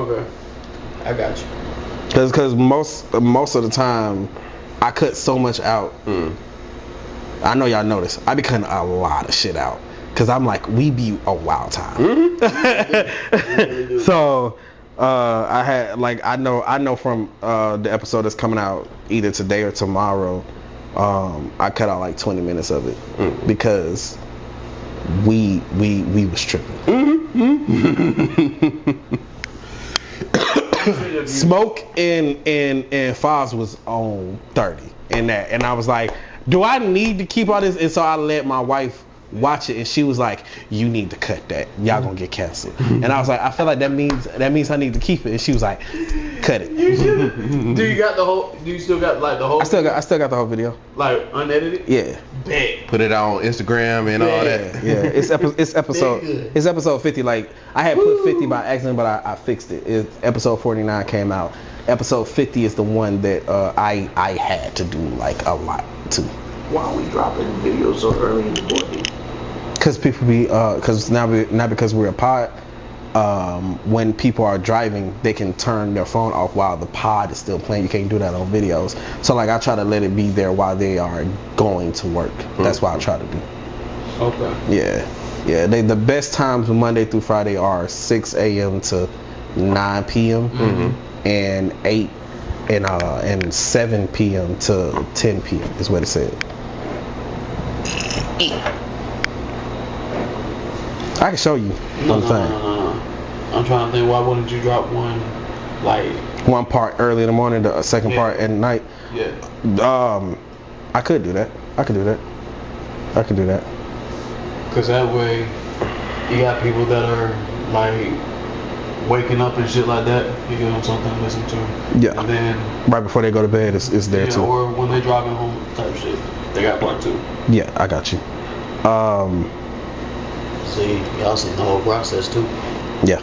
Okay. I got you. Cause most of the time, I cut so much out. I know y'all notice. I be cutting a lot of shit out. Cause I'm like, we be a wild time. So I had like I know from the episode that's coming out either today or tomorrow. I cut out like 20 minutes of it because we was tripping. Smoke and Foz was on 30 and I was like, do I need to keep all this? And so I let my wife watch it and she was like, you need to cut that, y'all gonna get canceled. And I was like, I feel like that means I need to keep it. And she was like, cut it. You should. Do you still got like the whole I still got the whole video, like unedited? yeah. Bet. Put it on Instagram and all that. Yeah, it's episode 50. Like I had put 50 by accident, but I fixed it. Episode 49 came out. Episode 50 is the one that I had to do like a lot to. Why are we dropping videos so early in the morning? Because people be because now because we're a pod. When people are driving, they can turn their phone off while the pod is still playing. You can't do that on videos. So like I try to let it be there while they are going to work. That's what I try to do. Okay. Yeah. The best times Monday through Friday are 6 a.m. to 9 p.m. And 8 and 7 p.m. to 10 p.m. is what it said. I can show you one thing. No. I'm trying to think, why wouldn't you drop one, like... One part early in the morning, the second part at night? Yeah. I could do that. Because that way, you got people that are, like, waking up and shit like that. You give them something to listen to. Yeah. And then... Right before they go to bed, it's there too. Or when they driving home type shit. They got part 2. Yeah, I got you. See, y'all seen the whole process too. Yeah.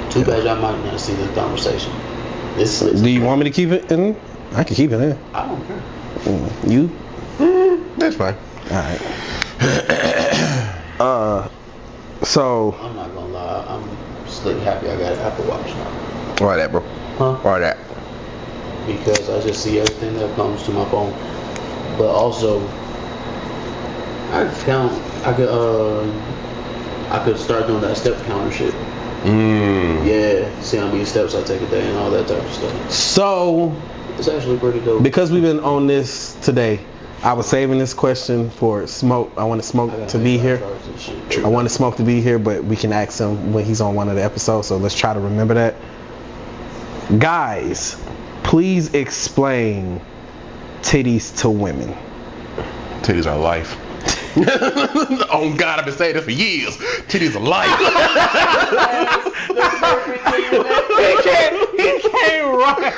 Too bad y'all might not see this conversation. Do you want me to keep it in? I can keep it in. I don't care. You? That's fine. Alright. So I'm not gonna lie, I'm slick happy I got an Apple Watch now. Why that, bro? Huh? Why that? Because I just see everything that comes to my phone. But also, I could start doing that step counter shit. Yeah, see how many steps I take a day and all that type of stuff. So it's actually pretty dope. Because we've been on this today, I was saving this question for Smoke. I want Smoke to be here. I want Smoke to be here, but we can ask him when he's on one of the episodes. So let's try to remember that. Guys, please explain titties to women. Titties are life. Oh God, I've been saying this for years. Titties are life. He can't right.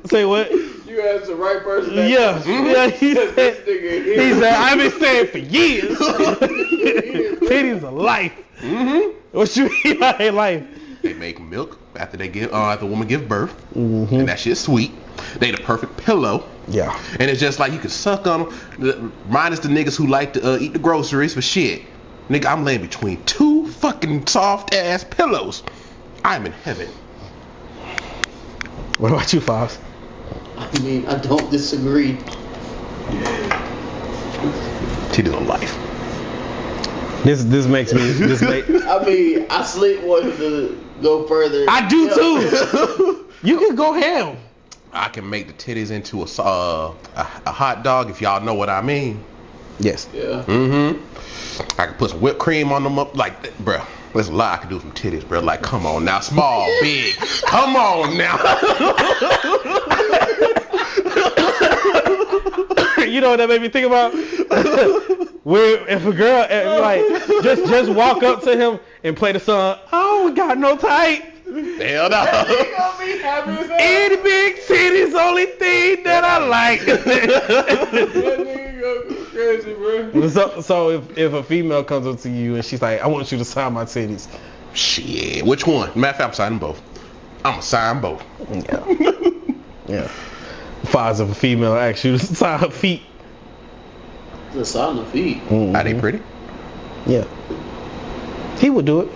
Say what? You asked the right person. Yeah. He said I've been saying for years. Titties are life. What you mean by life? They make milk after after a woman give birth, and that shit's sweet. They the perfect pillow. Yeah. And it's just like you can suck on them. Minus the niggas who like to eat the groceries for shit. Nigga, I'm laying between 2 fucking soft ass pillows. I'm in heaven. What about you, Foz? I mean, I don't disagree. Titties are life. This makes me. I mean, I slick wanted to go further. I do too. You can go ham. I can make the titties into a hot dog if y'all know what I mean. Yes. Yeah. I can put some whipped cream on them up like that, bruh. There's a lot I can do with some titties, bro. Like, come on now, small, big. Come on now. You know what that made me think about? Where if a girl like just walk up to him and play the song, "Oh, got no tight." Hell no. Itty big titties, only thing that I like. Crazy, bro. So if a female comes up to you and she's like, "I want you to sign my titties," shit, which one? Matter of fact, I'm signing both. I'ma sign both. Yeah. If a female asks you to sign her feet. The sign the feet. Are they pretty? Yeah. He would do it.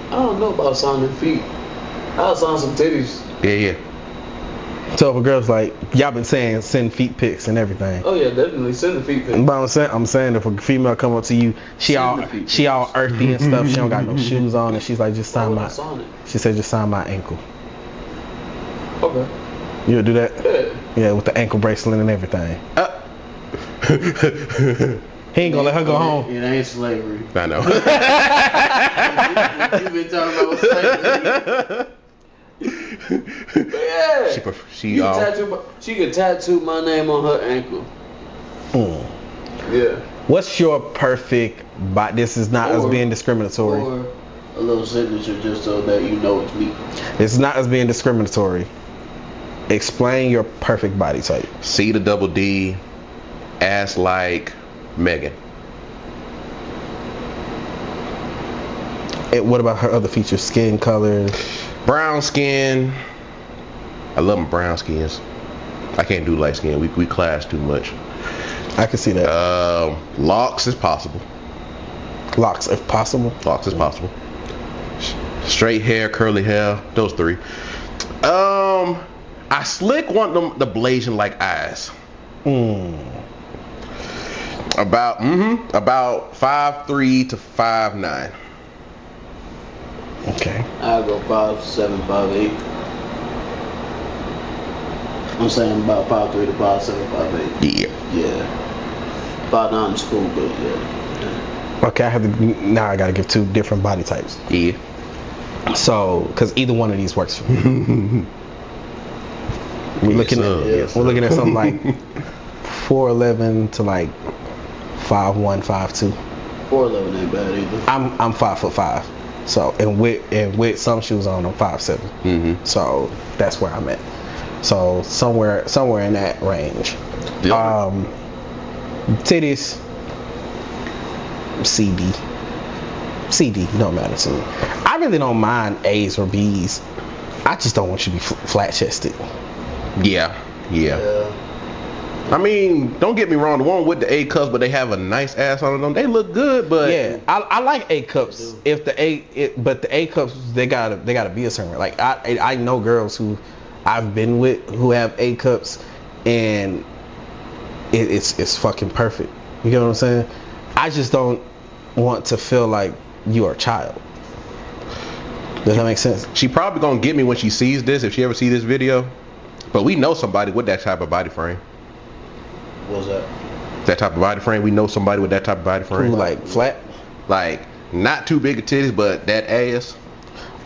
I don't know about signing feet. I'll sign some titties. Yeah. So if a girl's like, y'all been saying send feet pics and everything. Oh yeah, definitely send the feet pics. But I'm saying if a female come up to you, she all earthy and stuff. She don't got no shoes on, and she's like, just sign my. She said, just sign my ankle. Okay. You would do that? Yeah. Yeah, with the ankle bracelet and everything. He ain't gonna let her go home. It ain't slavery. I know. You been talking about slavery. But yeah. She could tattoo my name on her ankle. Yeah. What's your perfect body? This is not us being discriminatory. Or a little signature just so that you know it's me. It's not us being discriminatory. Explain your perfect body type. C to double D, ass like Megan. And what about her other features? Skin color? Brown skin. I love my brown skins. I can't do light skin. We clash too much. I can see that. Locks is possible. Locks, if possible. Locks is possible. Straight hair, curly hair. Those three. I slick want them the Blasian like eyes. About 5'3" to 5'9". Okay. I'll go 5'7", 5'8". I'm saying about 5'3" to 5'7", 5'8". Yeah. 5'9" is cool, but yeah. Okay, I gotta give two different body types. Yeah. So, because either one of these works for me. We're looking at something like 4'11" to like 5'1", 5'2". 4'11" ain't bad either. I'm 5'5". So and with some shoes on, I'm 5'7". So that's where I'm at. So somewhere in that range. Yep. Titties. CD don't matter to me. I really don't mind A's or B's. I just don't want you to be flat chested. Yeah. I mean, don't get me wrong. The one with the A cups, but they have a nice ass on them. They look good, but yeah, I like A cups. But the A cups they gotta be a certain way. Like I know girls who I've been with who have A cups, and it's fucking perfect. You get what I'm saying? I just don't want to feel like you are a child. Does that make sense? She probably gonna get me when she sees this, if she ever see this video. But we know somebody with that type of body frame. What's that? That type of body frame. We know somebody with that type of body frame. Who, like flat? Like not too big of titties, but that ass.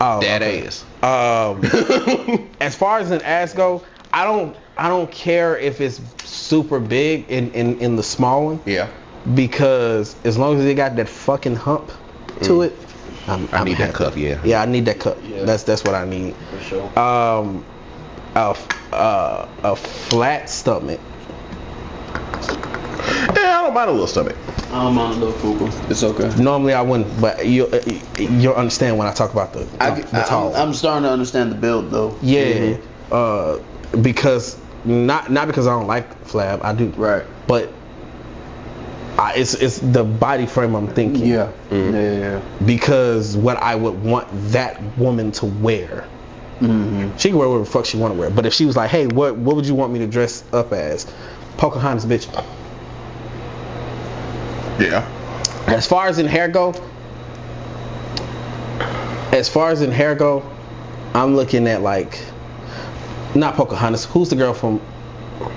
Oh, that okay. ass. As far as an ass go, I don't care if it's super big in the small one. Yeah. Because as long as it got that fucking hump to it, I need that cup. Yeah. Yeah, I need that cup. Yeah. That's what I need. For sure. A flat stomach. Yeah, I don't mind a little stomach. I don't mind a little fupa. It's okay. Normally I wouldn't, but you'll understand when I talk about the tall. I'm starting to understand the build though. Yeah. Because not because I don't like flab, I do. Right. But it's the body frame I'm thinking. Yeah. Yeah. Because what I would want that woman to wear. She can wear whatever the fuck she want to wear. But if she was like, hey, what would you want me to dress up as? Pocahontas, bitch. Yeah. As far as in hair go, I'm looking at like, not Pocahontas. Who's the girl from?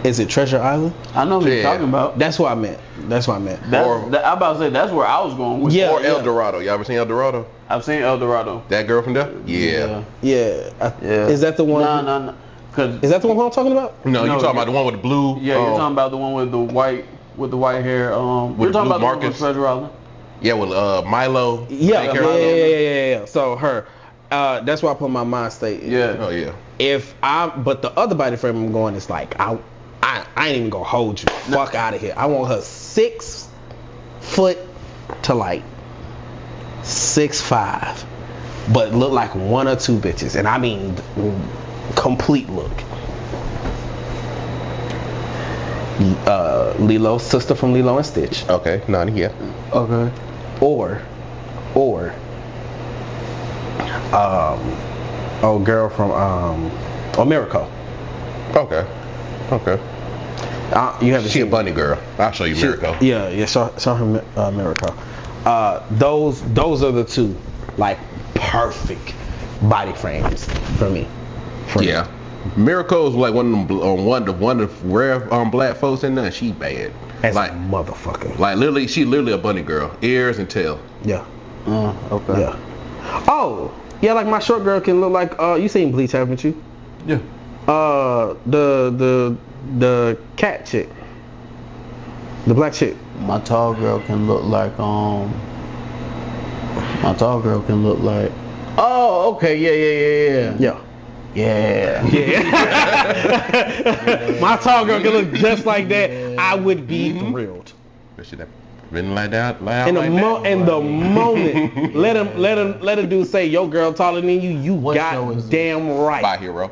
Is it Treasure Island? I know what you're talking about. That's what I meant. I'm about to say that's where I was going with. Yeah, or El Dorado. Y'all ever seen El Dorado? I've seen El Dorado. That girl from there? Yeah. Is that the one? No. Is that the one I'm talking about? No, you're talking about the one with the blue. Yeah, you're talking about the one with the white hair. You're talking about the one with Treasure Island. Yeah, with Milo. Yeah. So her. That's why I put my mind state. Yeah. Oh yeah. But the other body frame I'm going is like I ain't even gonna hold you. Fuck out of here. I want her 6 foot to like 6'5", but look like one or two bitches, and I mean complete look. Lilo, sister from Lilo and Stitch. Okay, Nani, yeah. Okay. Or Old girl from Miracle. Okay. You haven't She a seen bunny girl. I'll show you Miracle. Yeah. Show her Miracle. Those are the two like perfect body frames for me. Yeah. Miracle's like one of the rare black folks in there. She bad. As like a motherfucker. Like she literally a bunny girl. Ears and tail. Yeah. Okay. Yeah. Oh, yeah. Like my short girl can look like. You seen Bleach, haven't you? Yeah. The cat chick. The black chick. My tall girl can look like Oh, okay. Yeah. My tall girl can look just like that. I would be thrilled. Should have been like that. In the moment, let a dude say your girl taller than you. You got damn right. My Hero.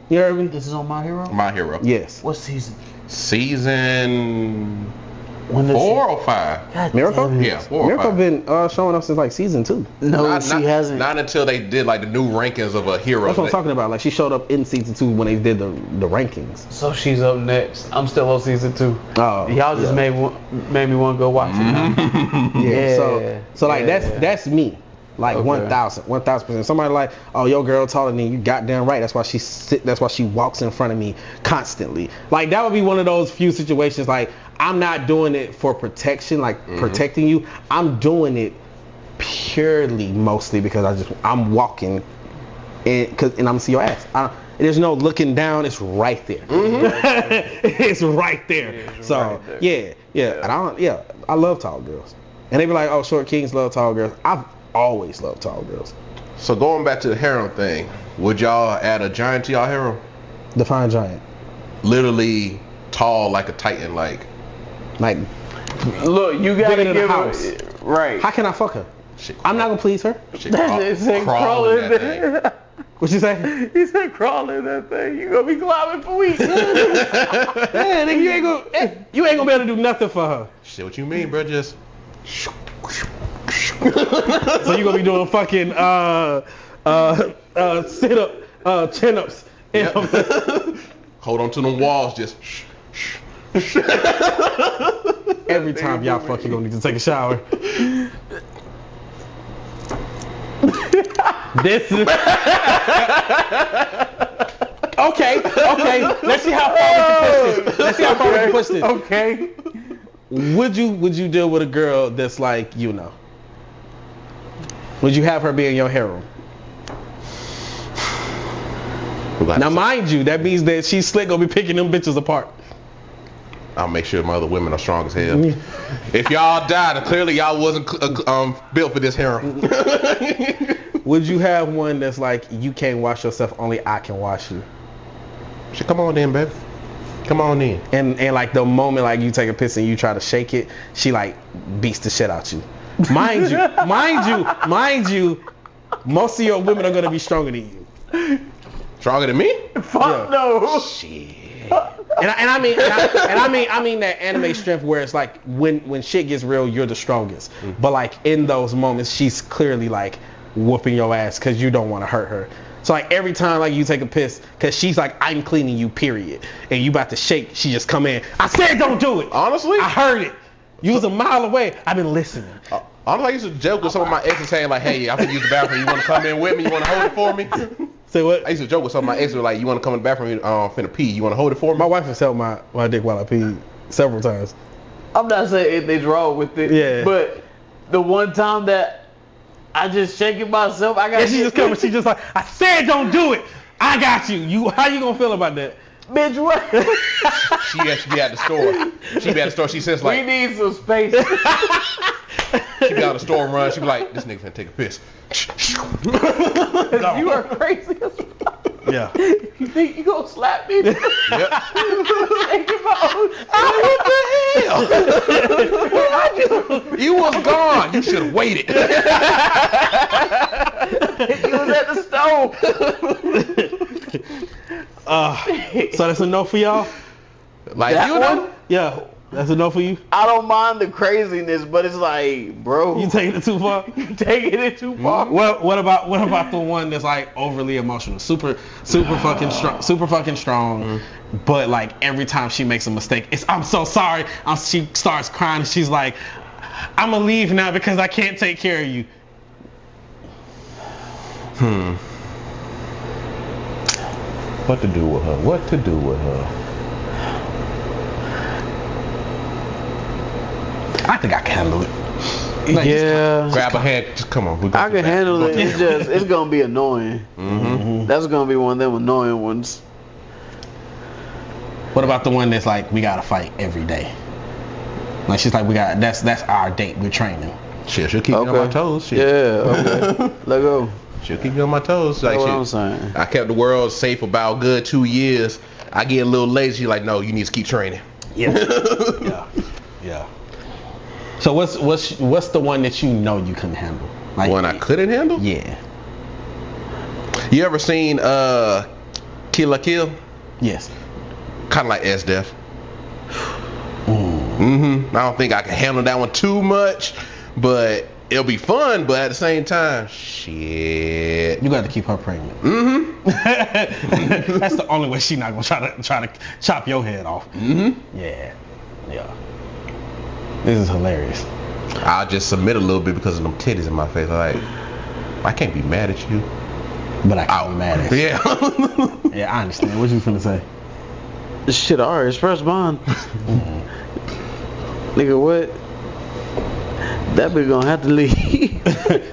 You heard me? This is on My Hero? My Hero. Yes. What season? Season 4 or 5? God Miracle? damn it. Yeah, 4 or Miracle 5. been showing up since like season 2. No, she hasn't. Not until they did like the new rankings of a hero. That's what I'm talking about. Like she showed up in season 2 when they did the rankings. So she's up next. I'm still on season 2. Oh, y'all just made me want to go watch it now. Yeah. So like that's me. Like 1,000%. Somebody like, oh, your girl taller than you. Goddamn right. That's why she walks in front of me constantly. Like that would be one of those few situations. Like I'm not doing it for protection, like protecting you. I'm doing it purely, mostly because I'm walking, and I'm gonna see your ass. There's no looking down. It's right there. It's right there. It's So right there. yeah. And I love tall girls. And they be like, oh, short kings love tall girls. I've always loved tall girls. So going back to the harem thing, would y'all add a giant to y'all harem? Define giant. Literally tall like a titan, like. Look, you gotta bigger than give a house. Right. How can I fuck her? I'm not gonna please her. Crawl in that thing. What you say? He said crawl in that thing. You gonna be climbing for weeks. Yeah, nigga, you ain't gonna be able to do nothing for her. Shit, what you mean, bro? Just. So you gonna be doing fucking sit up, chin ups. Yep. Hold on to them walls, just. Every time y'all fuck, you gonna need to take a shower. This is okay. Let's see how far we can push this. Okay. Would you deal with a girl that's like, would you have her be in your harem? Now, mind you, that means that she's slick gonna be picking them bitches apart. I'll make sure my other women are strong as hell. If y'all died, then clearly y'all wasn't built for this harem. Would you have one that's like, you can't wash yourself, only I can wash you? Shit, come on in, baby. Come on in. And like the moment like you take a piss and you try to shake it, she like beats the shit out you. Mind you, most of your women are gonna be stronger than you. Stronger than me? Fuck no. Shit. And I mean that anime strength where it's like when shit gets real, you're the strongest. But like in those moments, she's clearly like whooping your ass because you don't want to hurt her. So like every time like you take a piss, because she's like, I'm cleaning you, period. And you about to shake, she just come in. I said don't do it. Honestly? I heard it. You was a mile away. I've been listening. Honestly, I used to joke with some of my exes saying like, hey, I'm gonna use the bathroom. You want to come in with me? You want to hold it for me? Say what? I used to joke with some of my exes like, you want to come in the bathroom? Finna pee. You want to hold it for me? My wife has held my dick while I pee several times. I'm not saying anything's wrong with it. Yeah. But the one time that I just shake it myself, I got. Yeah, she just coming. She just like, I said don't do it. I got you. How you gonna feel about that? Bitch, what? She be at the store. She says like, we need some space. she be out the store and run. She be like, this nigga finna take a piss. You are crazy as fuck. Yeah. You think you gonna slap me? Yep. Take him out. What the hell? You was gone. You should have waited. You was at the stove. So that's a no for y'all? Like that you know? one? Yeah. That's a no for you? I don't mind the craziness, but it's like, bro, You taking it too far? you taking it too far. What about the one that's like overly emotional, super fucking strong, but like every time she makes a mistake, I'm so sorry. She starts crying and she's like, I'm gonna leave now because I can't take care of you. What to do with her? I think I can handle it. Like, Yeah, Grab a hand. Just come on. I can handle it. It's gonna be annoying. That's gonna be one of them annoying ones. What about the one that's like, we gotta fight every day? Like she's like, that's our date. We're training. Shit, she'll keep me on my toes. Shit. Yeah, okay. Let go. She'll keep me on my toes. Like, That's what shit. I'm saying. I kept the world safe about good 2 years. I get a little lazy. She's like, no, you need to keep training. Yeah. Yeah. So what's the one that you know you couldn't handle? Like, One I couldn't handle? Yeah. You ever seen Kill la Kill? Yes. Kind of like S-Def. I don't think I can handle that one too much, but it'll be fun. But at the same time, shit. You got to keep her pregnant. That's the only way she's not gonna try to chop your head off. Yeah. This is hilarious. I'll just submit a little bit because of them titties in my face. Like, I can't be mad at you, but I can't be mad at you. Yeah. Yeah, I understand. What you finna say? Shit, alright, express bond. Nigga, what? That bitch gonna have to leave.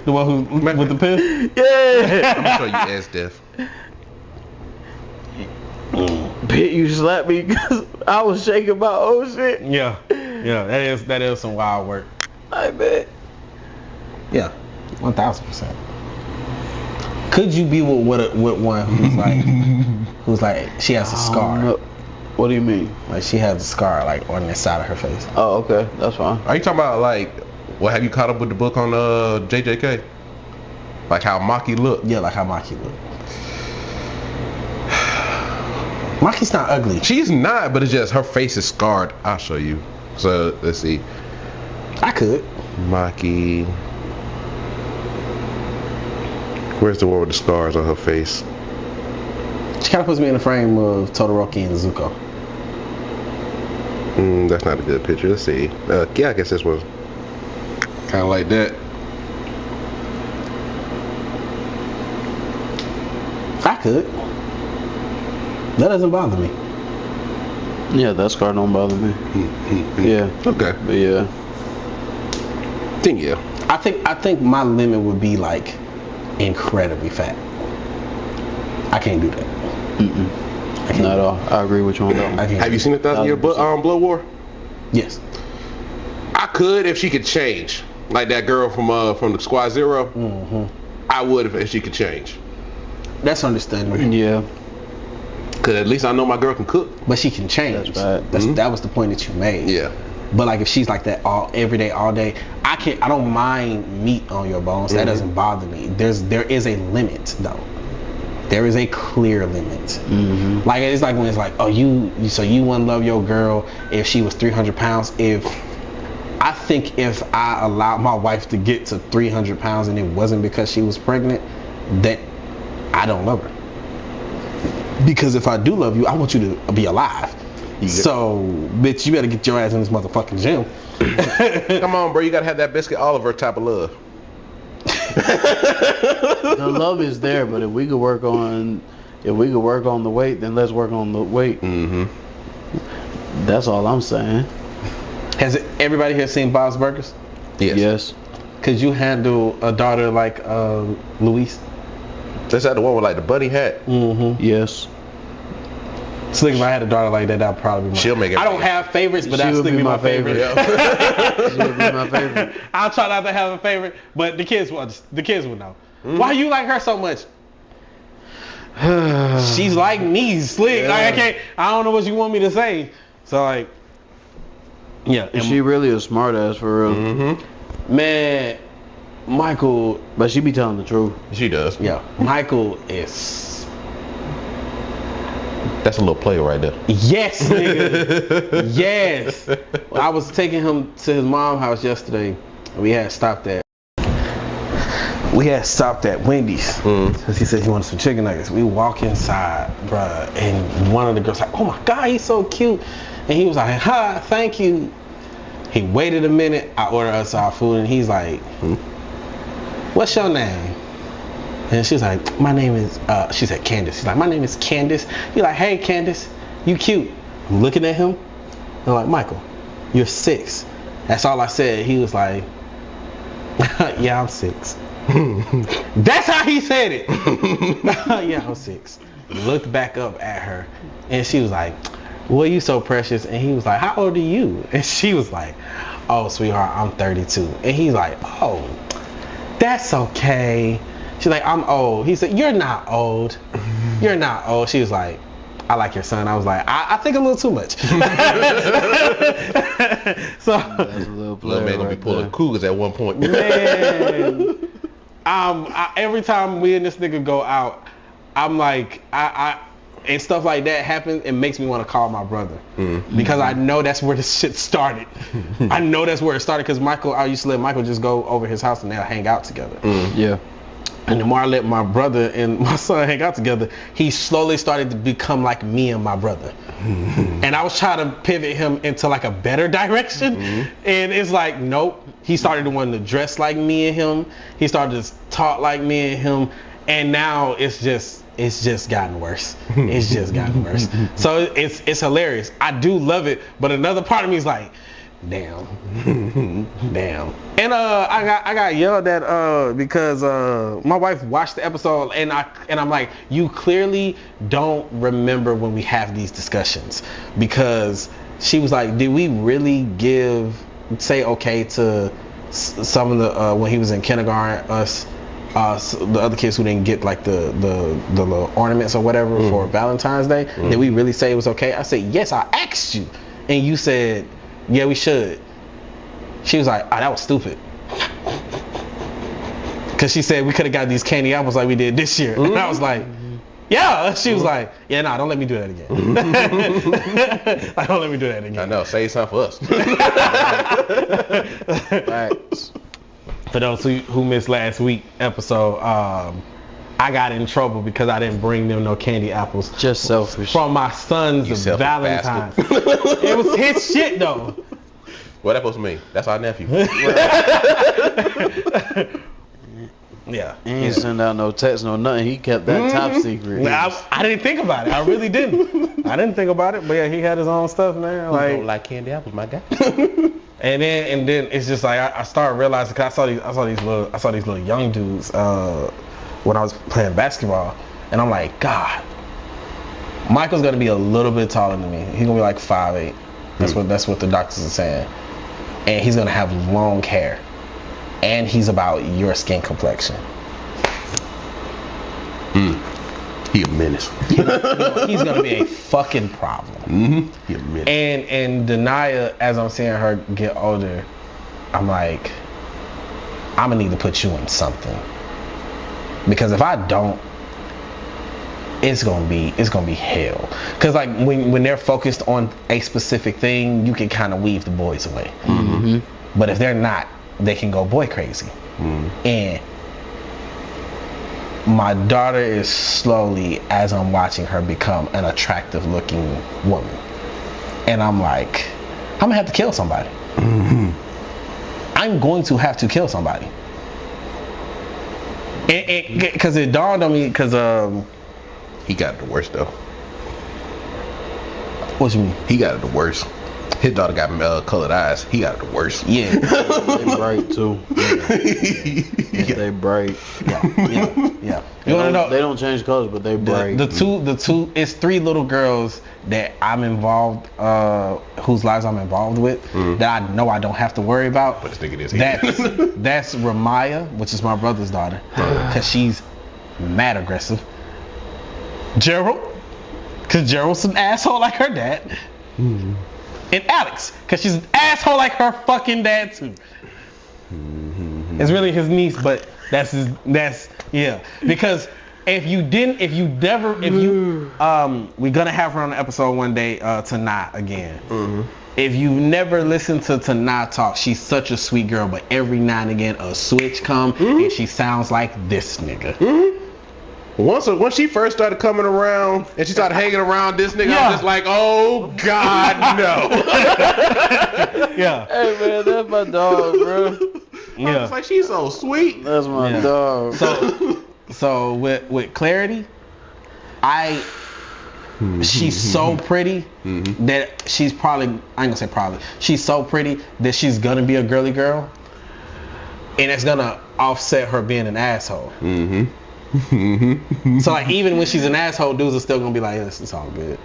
The one who with the pill? Yeah. I'm sure you S-Def. Bitch, you slapped me because I was shaking my old shit. Yeah. That is some wild work. I bet. Yeah, 1000%. Could you be with one who's like she has a scar? What do you mean? Like she has a scar like on the side of her face. Oh, okay, that's fine. Are you talking about like, what have you caught up with the book on JJK? Like how Maki looked? Yeah, like how Maki looked. Maki's not ugly. She's not, but it's just her face is scarred. I'll show you. So let's see. I could. Maki. Where's the one with the scars on her face? She kind of puts me in the frame of Todoroki and Zuko. That's not a good picture. Let's see. Yeah, I guess this was kind of like that. I could. That doesn't bother me. Yeah, that scar don't bother me. Yeah. Okay. But yeah. Yeah. I think my limit would be like incredibly fat. I can't do that. Not at all. I agree with you on that one. Have you seen 1,000 Year Blood War? Yes. I could if she could change, like that girl from the Squad Zero. I would if she could change. That's understandable. Yeah. Cause at least I know my girl can cook. But she can change. That's right. That was the point that you made. Yeah. But like if she's like that every day, all day, I don't mind meat on your bones. That doesn't bother me. There is a limit though. There is a clear limit. Like it's like when it's like, oh, you wouldn't love your girl if she was 300 pounds. I think if I allowed my wife to get to 300 pounds and it wasn't because she was pregnant, that I don't love her. Because if I do love you, I want you to be alive. So, bitch, you better get your ass in this motherfucking gym. Come on, bro. You gotta have that Biscuit Oliver type of love. The love is there, but if we could work on the weight, then let's work on the weight. That's all I'm saying. Has everybody here seen Bob's Burgers? Yes. Could you handle a daughter like Luis? That's that the one with like the bunny hat. Yes. So if I had a daughter like that, that'd probably be She'll make it. I don't have favorites, but that'd still be my favorite. She would be my favorite. I'll try not to have a favorite, but the kids will know. Why you like her so much? She's like me, slick. Yeah. Like I don't know what you want me to say. So like, yeah. She really a smart ass for real. Man, Michael. But she be telling the truth. She does. Yeah, Michael is That's a little play right there. Yes, nigga. Yes. I was taking him to his mom's house yesterday. We had stopped at Wendy's. Because he said he wanted some chicken nuggets. We walk inside, bruh, and one of the girls like, oh my God, he's so cute. And he was like, hi, thank you. He waited a minute. I ordered us our food, and he's like, what's your name? And she's like, my name is, she said Candace. She's like, my name is Candace. He's like, hey, Candace, you cute. I'm looking at him. I'm like, Michael, you're 6. That's all I said. He was like, yeah, I'm 6. That's how he said it. Yeah, I'm 6. Looked back up at her, and she was like, well, you so precious. And he was like, how old are you? And she was like, oh, sweetheart, I'm 32. And he's like, oh, that's okay. She's like, I'm old. He said, you're not old. You're not old. She was like, I like your son. I was like, I think a little too much. So that's a little man gonna be pulling cougars at one point. Man, every time we and this nigga go out, I'm like, and stuff like that happens, it makes me want to call my brother. Because I know that's where this shit started. I know that's where it started because I used to let Michael just go over his house and they'll hang out together. Yeah. And the more I let my brother and my son hang out together, he slowly started to become like me and my brother. And I was trying to pivot him into like a better direction. And it's like, nope. He started to want to dress like me and him. He started to talk like me and him. And now it's just gotten worse. It's just gotten worse. So it's hilarious. I do love it. But another part of me is like, damn. And I got yelled at because my wife watched the episode and I'm like, you clearly don't remember when we have these discussions, because she was like, did we really say okay to some of the when he was in kindergarten, the other kids who didn't get like the little ornaments or whatever for Valentine's Day? Did we really say it was okay? I said, yes, I asked you and you said, yeah, we should. She was like, oh, that was stupid. Because she said we could have got these candy apples like we did this year. And I was like, yeah. She was like, yeah, nah, don't let me do that again. Like, don't let me do that again. I know, save some for us. Right. For those who missed last week's episode, I got in trouble because I didn't bring them no candy apples. Just selfish. From my son's Valentine's. It was his shit though. What that supposed to mean? That's our nephew. Yeah. He ain't send out no text, no nothing. He kept that top secret. I didn't think about it. I really didn't. I didn't think about it. But yeah, he had his own stuff, man. Like, don't like candy apples, my guy. And then it's just like I started realizing, because I saw these little young dudes when I was playing basketball, and I'm like, God, Michael's gonna be a little bit taller than me. He's gonna be like 5'8". That's what the doctors are saying. And he's gonna have long hair, and he's about your skin complexion. He a menace. He's gonna be a fucking problem. He a menace. And Denia, as I'm seeing her get older, I'm like, I'm gonna need to put you in something, because if I don't, it's gonna be hell. Because like when they're focused on a specific thing, you can kind of weave the boys away. But if they're not, they can go boy crazy. And my daughter is slowly, as I'm watching her, become an attractive looking woman. And I'm like, I'm gonna have to kill somebody. I'm going to have to kill somebody. Because it dawned on me, because he got it the worst though. What you mean? He got it the worst. His daughter got colored eyes. He got it the worst. Yeah. They bright too. Yeah. They bright. Yeah. You wanna know? They don't change colors, but they bright. The two. It's 3 little girls that I'm involved, whose lives I'm involved with, that I know I don't have to worry about. But this nigga is. That's Ramaya, which is my brother's daughter, because she's mad aggressive. Gerald, because Gerald's an asshole like her dad. And Alex, because she's an asshole like her fucking dad too. It's really his niece, but that's yeah. Because we're gonna have her on the episode one day, Tana again. Mm-hmm. If you never listened to Tana talk, she's such a sweet girl, but every now and again a switch come and she sounds like this nigga. Once she first started coming around and she started hanging around this nigga, I was just like, oh God, no. Yeah. Hey man, that's my dog, bro. I was like, she's so sweet. That's my dog. So with Clarity, she's so pretty that she's probably, I ain't gonna say probably, she's so pretty that she's gonna be a girly girl, and it's gonna offset her being an asshole. So like even when she's an asshole, dudes are still gonna be like, yeah, it's all good.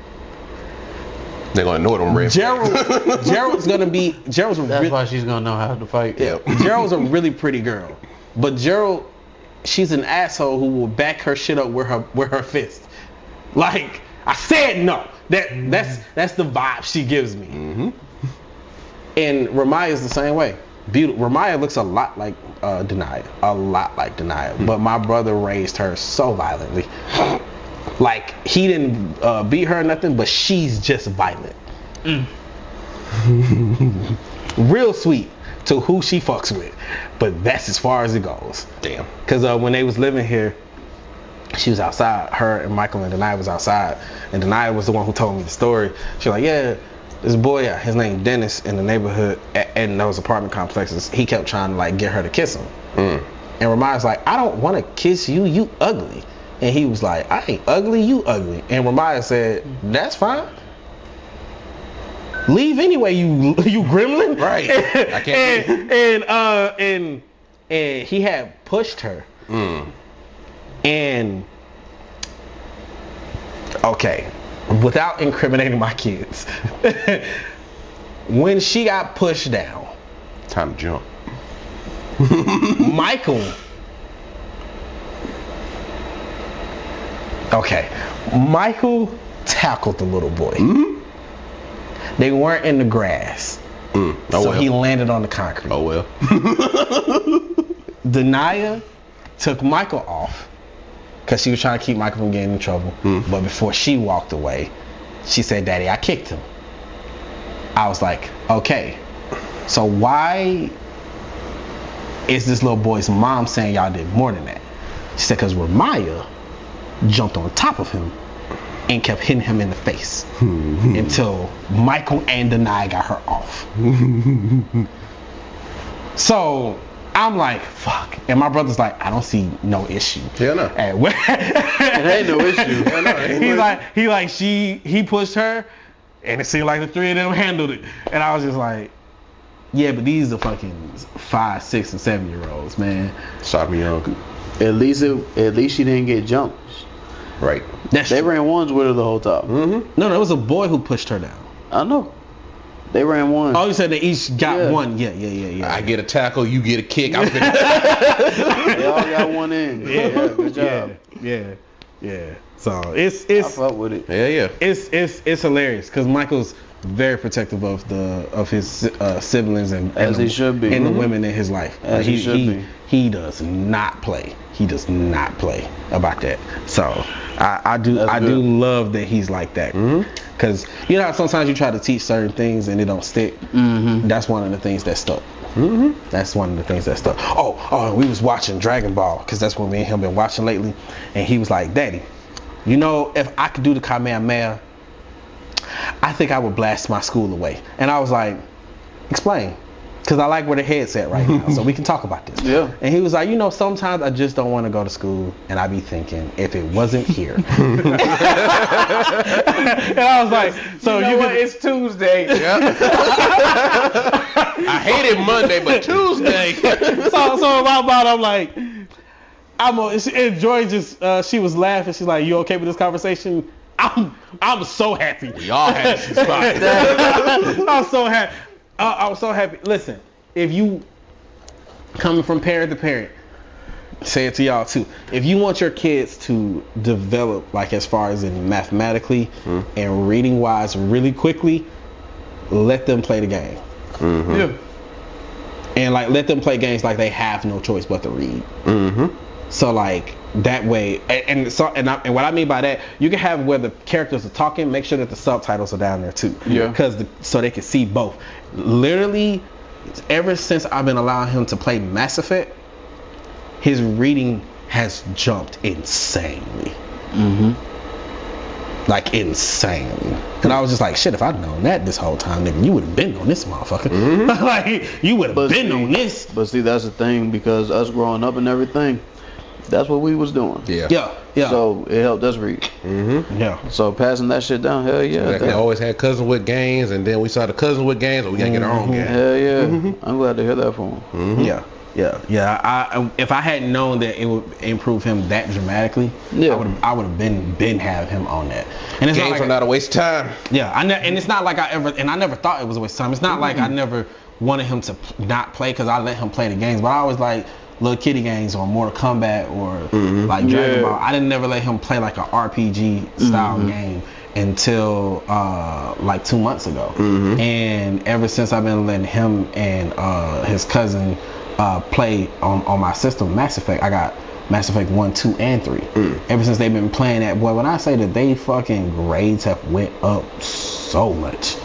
They're gonna know them red. Gerald's That's why she's gonna know how to fight. Yeah. Gerald's a really pretty girl, but Gerald, she's an asshole who will back her shit up with her fist. Like I said, no. That's the vibe she gives me. And Ramaya's the same way. Beautiful. Ramaya looks a lot like Denia, but my brother raised her so violently. Like he didn't beat her or nothing, but she's just violent. Real sweet to who she fucks with, but that's as far as it goes. Damn. Because when they was living here, she was outside. Her and Michael and Denia was outside, and Denia was the one who told me the story. She was like, yeah, this boy, his name Dennis, in the neighborhood, and those apartment complexes, he kept trying to like get her to kiss him. And Ramaya's like, I don't want to kiss you, you ugly. And he was like, I ain't ugly, you ugly. And Ramaya said, that's fine. Leave anyway, you gremlin. Right. I can't. And he had pushed her. And okay, without incriminating my kids, when she got pushed down, time to jump. Michael. Okay, Michael tackled the little boy. They weren't in the grass, so he landed on the concrete. Oh well. Denia took Michael off because she was trying to keep Michael from getting in trouble. But before she walked away, she said, Daddy, I kicked him. I was like, okay, so why is this little boy's mom saying y'all did more than that? She said, because Ramaya jumped on top of him and kept hitting him in the face until Michael and Denia got her off. So I'm like, fuck. And my brother's like, I don't see no issue. Yeah, no. It ain't no issue. He pushed her, and it seemed like the three of them handled it. And I was just like, yeah, but these are fucking 5, 6, and 7-year-olds, man. Shot me young. At least she didn't get jumped. Right. They ran ones with her the whole time. No, it was a boy who pushed her down. I know. They ran one. Oh, you said they each got one. Yeah. I get a tackle, you get a kick. They all got one in. Yeah, good job. Yeah. So it's I fuck with it. Yeah. It's hilarious because Michael's very protective of his siblings and he should be, and the women in his life. As he should be. He does not play. He does not play about that. So I do love that he's like that. Because you know how sometimes you try to teach certain things and it don't stick. That's one of the things that stuck. That's one of the things that stuck. Oh, we was watching Dragon Ball because that's what me and him been watching lately. And he was like, Daddy, you know, if I could do the Kamehameha, I think I would blast my school away. And I was like, explain. Because I like where the head's at right now, so we can talk about this. Yeah. And he was like, you know, sometimes I just don't want to go to school, and I be thinking, if it wasn't here. And I was like, so you know what? It's Tuesday. Yep. I hated Monday, but Tuesday. so about I'm like, and Joy just, she was laughing. She's like, you okay with this conversation? I'm so happy. We all had some spots. I'm so happy. I was so happy. Listen, if you coming from parent to parent, say it to y'all too. If you want your kids to develop, like as far as in mathematically and reading wise, really quickly, let them play the game. Yeah. And like let them play games like they have no choice but to read. So like that way, and what I mean by that, you can have where the characters are talking, make sure that the subtitles are down there too. Yeah. Because so they can see both. Literally, ever since I've been allowing him to play Mass Effect, his reading has jumped insanely. Like insanely. And I was just like, shit, if I'd known that this whole time, nigga, you would have been on this motherfucker. Like, you would have been on this. But see, that's the thing, because us growing up and everything, that's what we was doing. Yeah. So it helped us read. Yeah. So passing that shit down, hell yeah. Exactly. I always had cousins with games, and then we saw the cousins with games, so we gotta get our own game. Hell yeah. I'm glad to hear that from him. Yeah. If I hadn't known that it would improve him that dramatically, I would have been have him on that. And it's games are not a waste of time. Yeah, and it's not like I never thought it was a waste of time. It's not like I never wanted him to not play, because I let him play the games, but I always like little kiddie games or Mortal Kombat or like Dragon Ball. I didn't never let him play like an RPG style game until like 2 months ago. And ever since I've been letting him and his cousin play on my system, Mass Effect, I got Mass Effect 1, 2, and 3. Ever since they've been playing that, boy, when I say that they fucking grades have went up so much,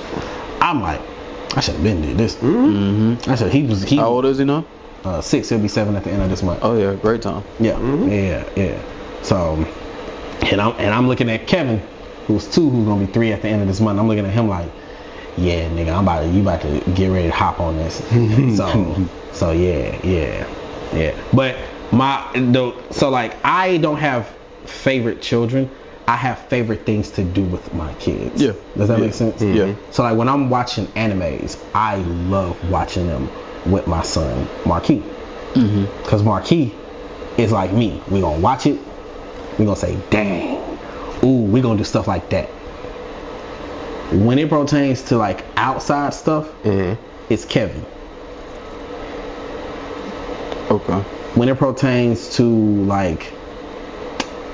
I'm like, I should have been did this. I should. He How old is he now? 6. He'll be 7 at the end of this month. Oh yeah, great time. Yeah. So, and I'm looking at Kevin, who's 2, who's gonna be 3 at the end of this month. I'm looking at him like, yeah, nigga, you about to get ready to hop on this. So yeah. But so like, I don't have favorite children. I have favorite things to do with my kids. Yeah. Does that make sense? Yeah. So like, when I'm watching animes, I love watching them with my son Marquis. Because Marquis is like me. We're gonna watch it, we're gonna say, dang, ooh, we're gonna do stuff like that. When it pertains to like outside stuff, it's Kevin. Okay. When it pertains to like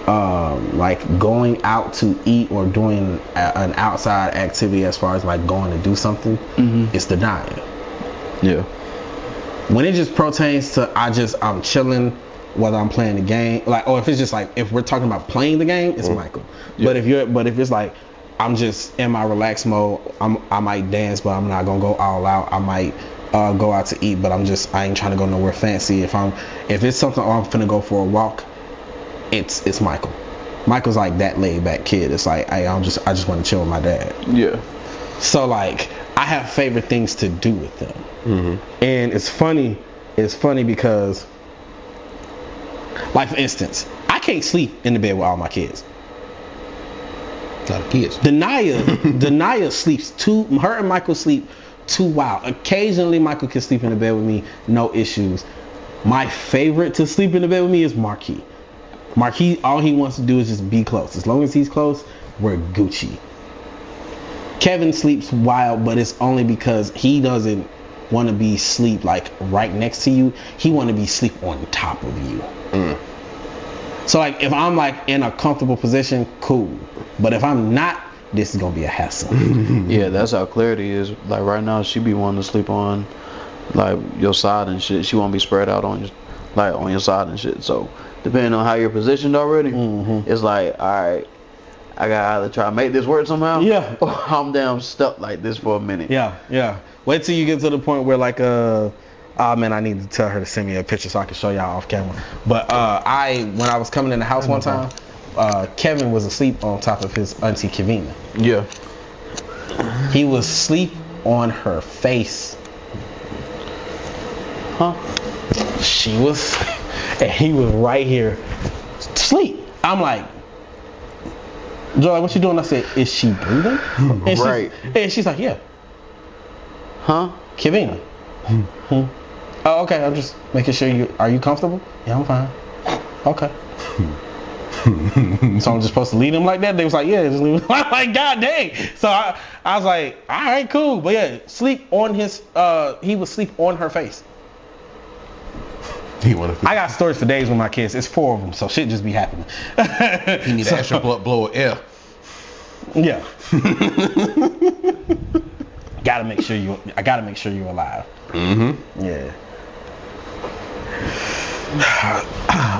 going out to eat or doing an outside activity, as far as like going to do something, it's the Naya. Yeah. When it just pertains to I'm chilling, whether I'm playing the game, like, or if it's just like, if we're talking about playing the game, it's Michael. Yeah. But if it's like, I'm just in my relaxed mode, I might dance, but I'm not gonna go all out. I might go out to eat, but I ain't trying to go nowhere fancy. If it's something, I'm finna go for a walk, it's Michael. Michael's like that laid back kid. It's like, I just want to chill with my dad. Yeah. So like, I have favorite things to do with them. And it's funny because, like, for instance, I can't sleep in the bed with all my kids. A lot of kids. Denaya sleeps her and Michael sleep too wild. Occasionally Michael can sleep in the bed with me, no issues. My favorite to sleep in the bed with me is Marquis. Marquis, all he wants to do is just be close. As long as he's close, we're Gucci. Kevin sleeps wild, but it's only because he doesn't want to be sleep like right next to you. He want to be sleep on top of you. So like, if I'm like in a comfortable position, cool. But if I'm not, this is gonna be a hassle. Yeah, that's how Clarity is. Like right now, she be wanting to sleep on like your side and shit. She won't be spread out on your side and shit. So depending on how you're positioned already, it's like, all right, I gotta either try to make this work somehow, or I'm damn stuck like this for a minute. Yeah. Wait till you get to the point where like man, I need to tell her to send me a picture so I can show y'all off camera. But when I was coming in the house one time, Kevin was asleep on top of his auntie Kevina. Yeah. He was asleep on her face. She was, and he was right here, asleep. I'm like, Joy, what you doing? I said, is she breathing? And and she's like, yeah. Kevina. Oh, okay. I'm just making sure are you comfortable? Yeah, I'm fine. Okay. So I'm just supposed to leave him like that? They was like, yeah, just leave him. I'm like, God dang. So I was like, all right, cool. But yeah, sleep on he would sleep on her face. I got stories for days with my kids. It's 4 of them, so shit just be happening. You need an extra blower air. Yeah. I gotta make sure you're alive. Yeah.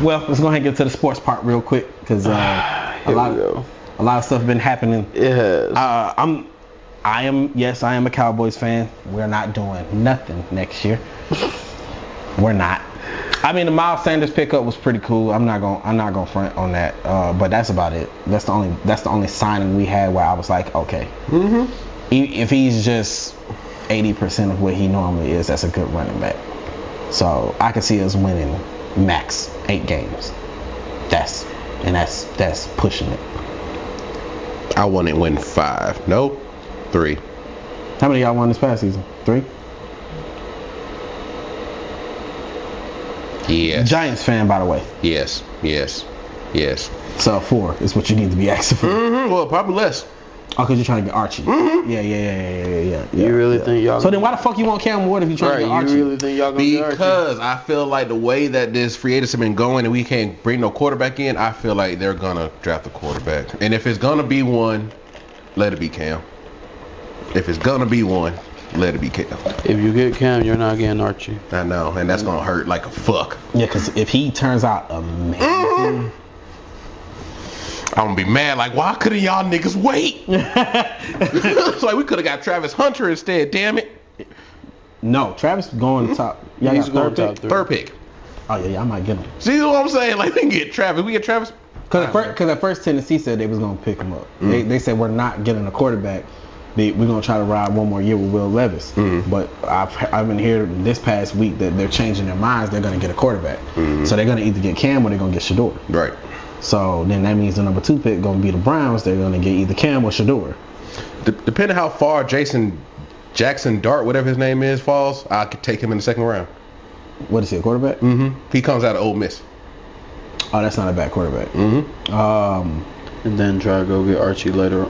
Well, let's go ahead and get to the sports part real quick because a lot of stuff been happening. It has. I am a Cowboys fan. We're not doing nothing next year. We're not. I mean, the Miles Sanders pickup was pretty cool. I'm not gonna front on that. But that's about it. That's the only signing we had where I was like, okay. Mm-hmm. If he's just 80% of what he normally is, that's a good running back. So I can see us winning max 8 games. That's pushing it. I want to win 5. Nope. 3. How many y'all won this past season? 3? Yes. Giants fan, by the way. Yes. So 4 is what you need to be asking for. Mm-hmm. Well, probably less. Oh, because you're trying to get Archie. Mm-hmm. Yeah. You really think y'all? So then why the fuck you want Cam Ward if you're trying to get Archie? You really think y'all gonna get Archie? Because I feel like the way that this free agency been going and we can't bring no quarterback in, I feel like they're gonna draft a quarterback. And if it's gonna be one, let it be Cam. If it's gonna be one, let it be Cam. If you get Cam, you're not getting Archie. I know, and that's gonna hurt like a fuck. Yeah, because if he turns out amazing, I'm gonna be mad. Like, why couldn't y'all niggas wait? It's like we could have got Travis Hunter instead. Damn it. No, Travis going top. Yeah, He's going top 3. Third pick. Oh yeah, I might get him. See what I'm saying? Like, we can get Travis. We get Travis. Because at first Tennessee said they was gonna pick him up. They said we're not getting a quarterback. We're gonna try to ride one more year with Will Levis. But I've been hearing this past week that they're changing their minds. They're gonna get a quarterback. So they're gonna either get Cam or they're gonna get Shador. Right. So then that means the number 2 pick gonna be the Browns. They're gonna get either Cam or Shador. Depending how far Jackson Dart, whatever his name is, falls, I could take him in the 2nd round. What is he, a quarterback? Mm-hmm. He comes out of Ole Miss. Oh, that's not a bad quarterback. Mm-hmm. And then try to go get Archie later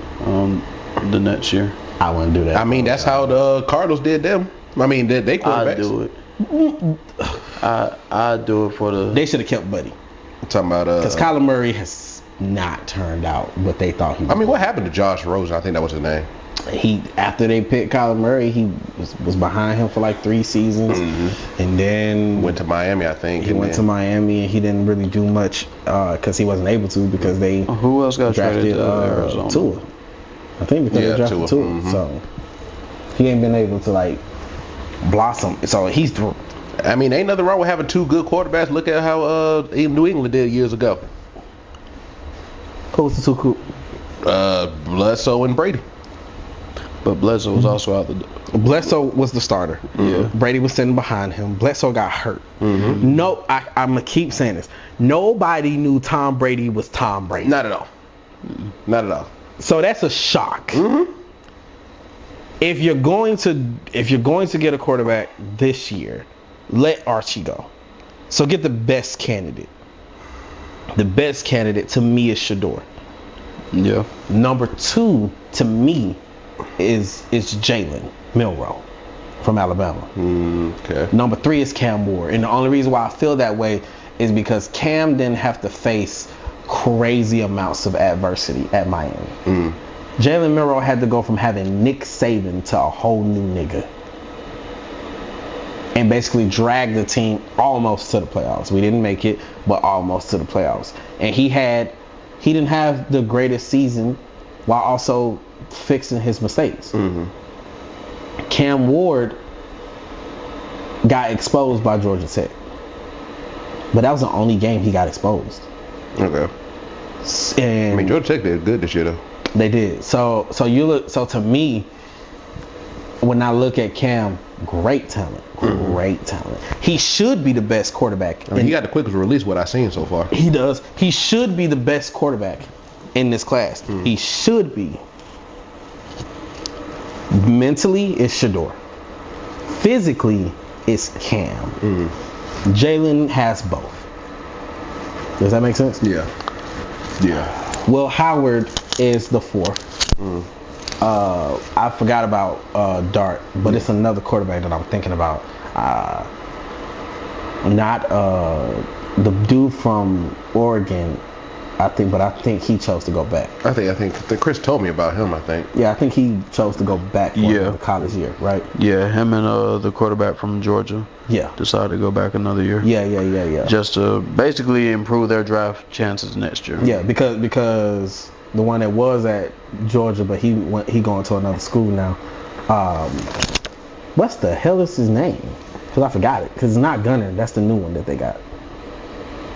the next year. I wouldn't do that. I mean, that's how the Cardinals did them. I mean, they quarterbacks. I'd do it. I'd do it for the... They should have kept Buddy. I'm talking about... Because Kyler Murray has not turned out what they thought he was. I mean, what happened to Josh Rosen? I think that was his name. After they picked Kyler Murray, he was behind him for like 3 seasons, and then went to Miami, I think. He went to Miami, and he didn't really do much because he wasn't able to because they who else got drafted traded to Arizona? Tua. I think because they drafted Tua. So he ain't been able to like blossom. So he's through. I mean, ain't nothing wrong with having 2 good quarterbacks. Look at how New England did years ago. Who was the 2 cool? Bledsoe and Brady. But Bledsoe was also out the door. Bledsoe was the starter. Yeah. Brady was sitting behind him. Bledsoe got hurt. No, I'm going to keep saying this. Nobody knew Tom Brady was Tom Brady. Not at all. Not at all. So that's a shock. If you're going to get a quarterback this year, let Archie go. So get the best candidate. The best candidate to me is Shador. Yeah. Number 2 to me is Jalen Milroe from Alabama. Okay. Number 3 is Cam Ward. And the only reason why I feel that way is because Cam didn't have to face crazy amounts of adversity at Miami. Jalen Milroe had to go from having Nick Saban to a whole new nigga. And basically drag the team almost to the playoffs. We didn't make it, but almost to the playoffs. And he didn't have the greatest season while also fixing his mistakes. Cam Ward got exposed by Georgia Tech. But that was the only game he got exposed. Okay. And I mean, Georgia Tech did good this year, though. They did. So to me, when I look at Cam, great talent. He should be the best quarterback. I mean, he got the quickest release, what I've seen so far. He does. He should be the best quarterback in this class. He should be. Mentally, it's Shador. Physically, it's Cam. Jalen has both. Does that make sense? Yeah. Will Howard is the 4th. I forgot about Dart, but it's another quarterback that I'm thinking about. Not the dude from Oregon. I think he chose to go back. I think Chris told me about him. I think. Yeah, I think he chose to go back for the college year, right? Yeah, him and the quarterback from Georgia. Yeah. Decided to go back another year. Yeah. Just to basically improve their draft chances next year. Yeah, because the one that was at Georgia, but he going to another school now. What's the hell is his name? Because I forgot it. Because it's not Gunner. That's the new one that they got.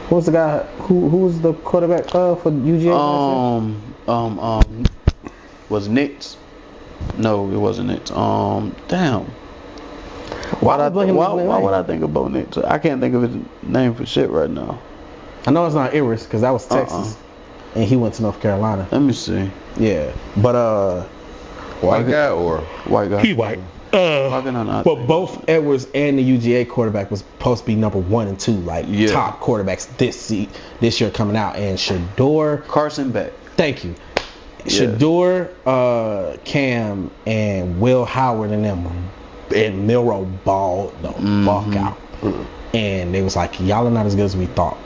Who was the guy? Who was the quarterback for UGA? Was Nix? No, it wasn't Nix. Damn. Why would I think about Nix? I can't think of his name for shit right now. I know it's not Iris because that was Texas, and he went to North Carolina. Let me see. Yeah, but white guy or white guy? He white. But both Edwards and the UGA quarterback was supposed to be number 1 and 2, top quarterbacks this year coming out. And Shador, Carson Beck. Thank you. Yeah. Shador, Cam, and Will Howard and them, and Milroe balled the fuck out. And they was like, y'all are not as good as we thought.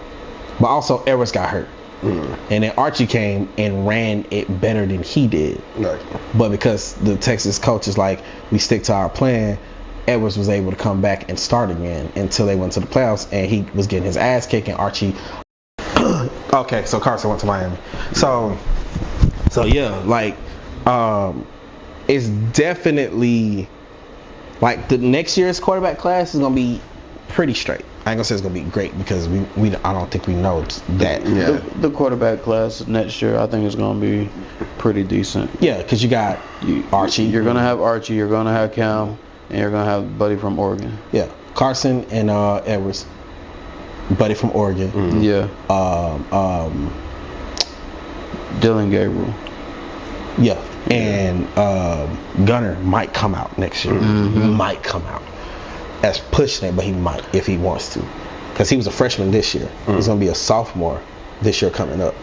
But also Edwards got hurt. And then Archie came and ran it better than he did. Right. But because the Texas coach is like, we stick to our plan, Edwards was able to come back and start again until they went to the playoffs, and he was getting his ass kicked, and Archie okay, so Carson went to Miami. So yeah, it's definitely the next year's quarterback class is gonna be pretty straight. I ain't gonna say it's gonna be great because I don't think we know that. Yeah. The quarterback class next year, I think is gonna be pretty decent. Yeah, because you got Archie. You're gonna have Archie. You're gonna have Cam, and you're gonna have Buddy from Oregon. Yeah, Carson and Edwards, Buddy from Oregon. Yeah. Dylan Gabriel. Yeah, and Gunner might come out next year. Might come out. That's pushing it, but he might if he wants to, because he was a freshman this year. He's gonna be a sophomore this year coming up.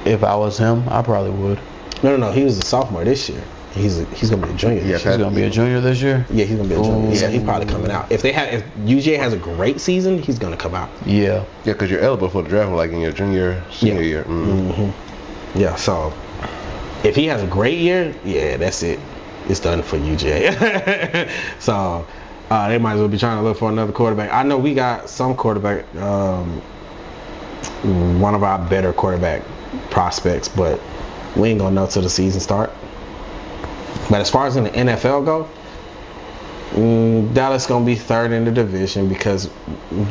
If I was him, I probably would. No, he was a sophomore this year. He's gonna be a junior. Yeah, he's gonna be a junior this year. Yeah, he's gonna be a junior. Yeah, he's probably coming out. If UGA has a great season, he's gonna come out. Yeah, because you're eligible for the draft in your senior year. Yeah, so if he has a great year, yeah, that's it. It's done for UGA. So they might as well be trying to look for another quarterback. I know we got some quarterback, one of our better quarterback prospects, but we ain't gonna know till the season start. But as far as in the NFL go, Dallas gonna be third in the division because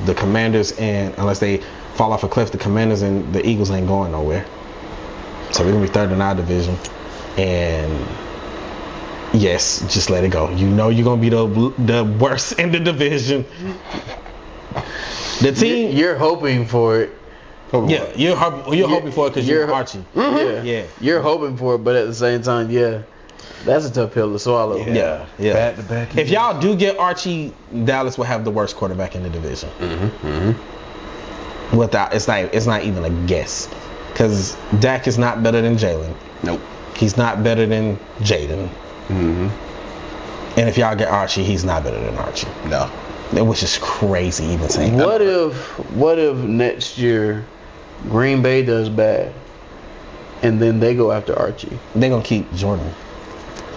the Commanders, and unless they fall off a cliff, the Commanders and the Eagles ain't going nowhere. So we're gonna be third in our division, and yes, just let it go. You know you're gonna be the worst in the division. The team you're hoping for it. Yeah, you're hoping for it because you're Archie. Yeah, you're hoping for it, but at the same time, that's a tough pill to swallow. Yeah. Back to back. If y'all do get Archie, Dallas will have the worst quarterback in the division. Without it's not even a guess, because Dak is not better than Jalen. Nope. He's not better than Jaden. And if y'all get Archie, he's not better than Archie. No. Which is crazy even saying. What if next year Green Bay does bad and then they go after Archie? They're gonna keep Jordan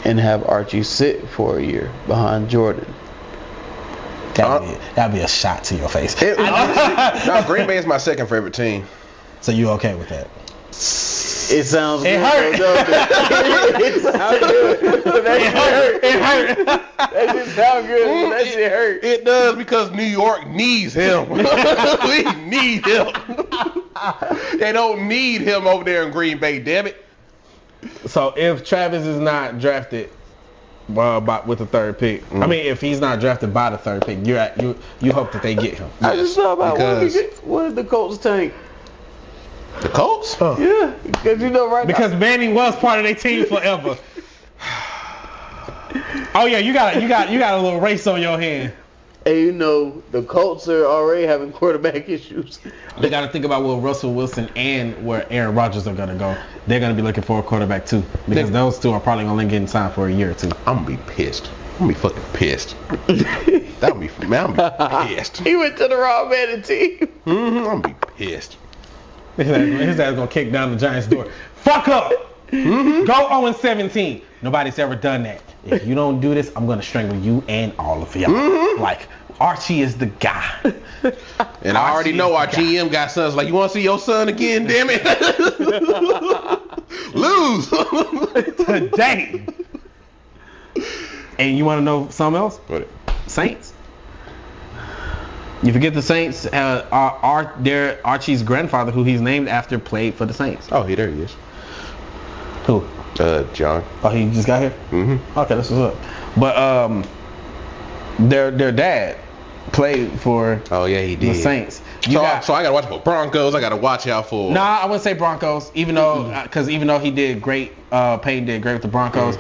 and have Archie sit for a year behind Jordan. That'd be a shot to your face. No, Green Bay is my second favorite team. So you okay with that? It sounds good. Hurt. It sounds good. But that shit hurt. It hurt. That shit sound good. But that shit hurt. It does, because New York needs him. We need him. They don't need him over there in Green Bay, damn it. So if Travis is not drafted with the third pick, I mean, if he's not drafted by the third pick, you hope that they get him. I just thought about what if the Colts tank? The Colts? Oh. Yeah, because because Manning was part of their team forever. Oh yeah, you got a little race on your hand. And the Colts are already having quarterback issues. They got to think about where Russell Wilson and where Aaron Rodgers are gonna go. They're gonna be looking for a quarterback too, because those two are probably only getting signed for a year or two. I'm gonna be pissed. I'm gonna be fucking pissed. I'm gonna be pissed. He went to the wrong man team. I'm gonna be pissed. His ass gonna kick down the Giants' door. Fuck up. Go 0-17. Nobody's ever done that. If you don't do this, I'm gonna strangle you and all of y'all. Like Archie is the guy. And I already know our GM got sons. Like, you want to see your son again? Damn it! Lose Today. And you want to know something else? What? Saints. You forget the Saints. Archie's grandfather, who he's named after, played for the Saints. Oh, there he is. Who? John. Oh, he just got here. Mm-hmm. Okay, that's what's up. But their dad played for. Oh yeah, he did. The Saints. So I gotta watch for Broncos. I gotta watch out for. Nah, I wouldn't say Broncos. Even though he did great, Payton did great with the Broncos.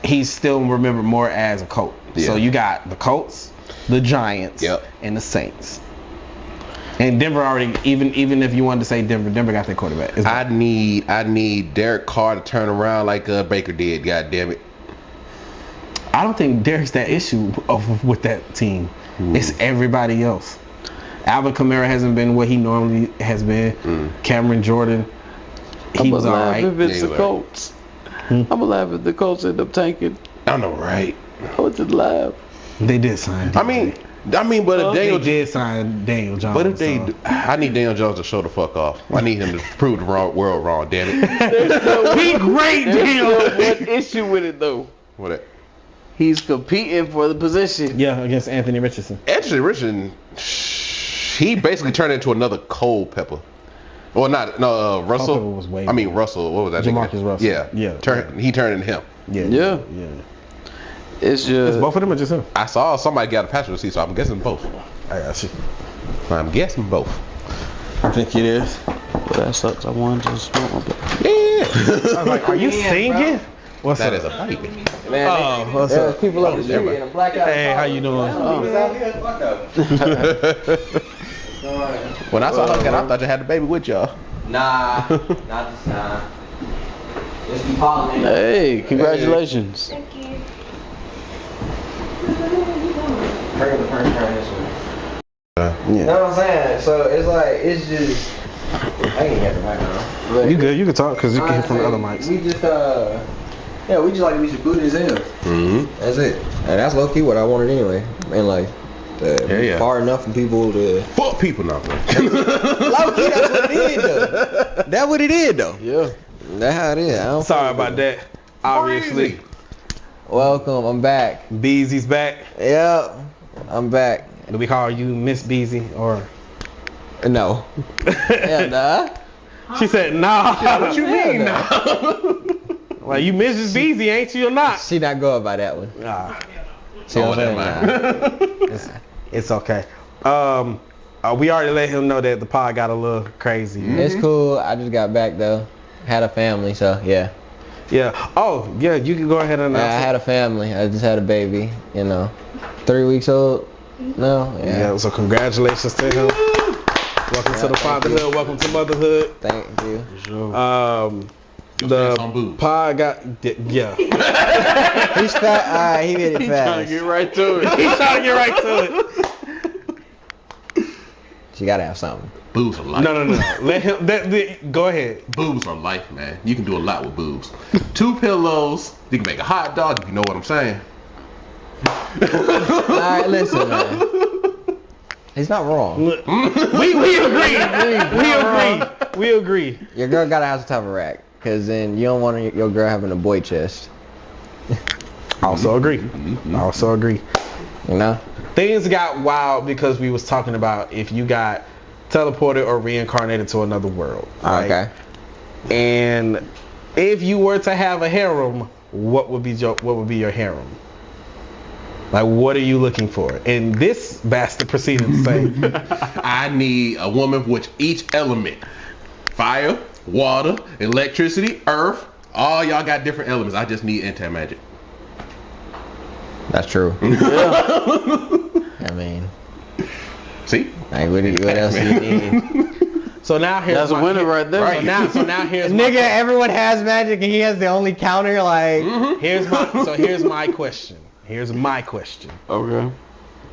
He's still remembered more as a Colt. Yeah. So you got the Colts, the Giants, and the Saints. And Denver already, even if you wanted to say Denver got their quarterback. I need Derek Carr to turn around like Baker did. God damn it. I don't think Derek's that issue with that team. It's everybody else. Alvin Kamara hasn't been what he normally has been. Cameron Jordan, he was alright. If it's the Colts. I'm gonna laugh if the Colts end up tanking. I know, right? I would just laugh. They did sign. I mean, but if Daniel they did sign Daniel Jones. But if they, I need Daniel Jones to show the fuck off. I need him to prove the world wrong. Damn it. Be great, Daniel. There's one issue with it though. What? That? He's competing for the position. Yeah, against Anthony Richardson. Anthony Richardson, he basically turned into another Culpepper. Well, Russell. Culpepper was way Russell. What was that? Jamarcus Russell. Yeah. He turned into him. Yeah. It's just. It's both of them or just him? I saw somebody got a passenger seat, so I'm guessing both. I got you. I'm guessing both. I think it is. But that sucks. I wanted to smoke my black. Yeah. I was like, are you singing? Bro. What's that up? Is a baby. Man, what's up? People up the street in a blackout. Hey, how you doing? When I saw her, I thought you had the baby with y'all. Nah, not this time. Just be pollinating. Hey, congratulations. Thank you. Bring the first try this one. You know what I'm saying? So it's just. I ain't got the mic on. You good? You can talk because you can hear from the other mics. We just like to be secluded as hell. Mm-hmm. That's it. And that's low key what I wanted anyway. And like, far enough from people to. Fuck people now. Low key, that's what it is though. That's what it is though. Yeah. That's how it is. Sorry about that. Obviously. Welcome, I'm back. Beezy's back. Yep, I'm back. Do we call you Miss Beezy or? No. Hell nah. She said, nah. What you mean now? Like, you Mrs. Beezy, ain't you or not? She not going by that one. Nah. See what I'm saying? It's okay. We already let him know that the pod got a little crazy. It's cool. I just got back though. Had a family, so yeah. Yeah. Oh, yeah. You can go ahead and announce. I had a family. I just had a baby. 3 weeks old. No. Yeah. So congratulations to him. Welcome to the fatherhood. Welcome to motherhood. Thank you. The pod got He's fat. Alright, he made it fast. Trying to get right to it. He's trying to get right to it. She gotta have something. Boobs are life. No. Let him. Go ahead. Boobs are life, man. You can do a lot with boobs. 2 pillows. You can make a hot dog if you know what I'm saying. Alright, listen, man. He's not wrong. We agree. Your girl gotta have some type of rack, cause then you don't want your girl having a boy chest. Also agree. You know? Things got wild because we was talking about if you got teleported or reincarnated to another world. Right? Okay. And if you were to have a harem, what would be your harem? Like, what are you looking for? And this bastard proceeded to say, I need a woman with each element. Fire, water, electricity, earth. All y'all got different elements. I just need anti-magic. That's true. I mean, see? Like, what else do you need? So now here's That's a winner right there. Right. So now here's nigga, everyone has magic and he has the only counter. Like, here's my question. Here's my question. Okay.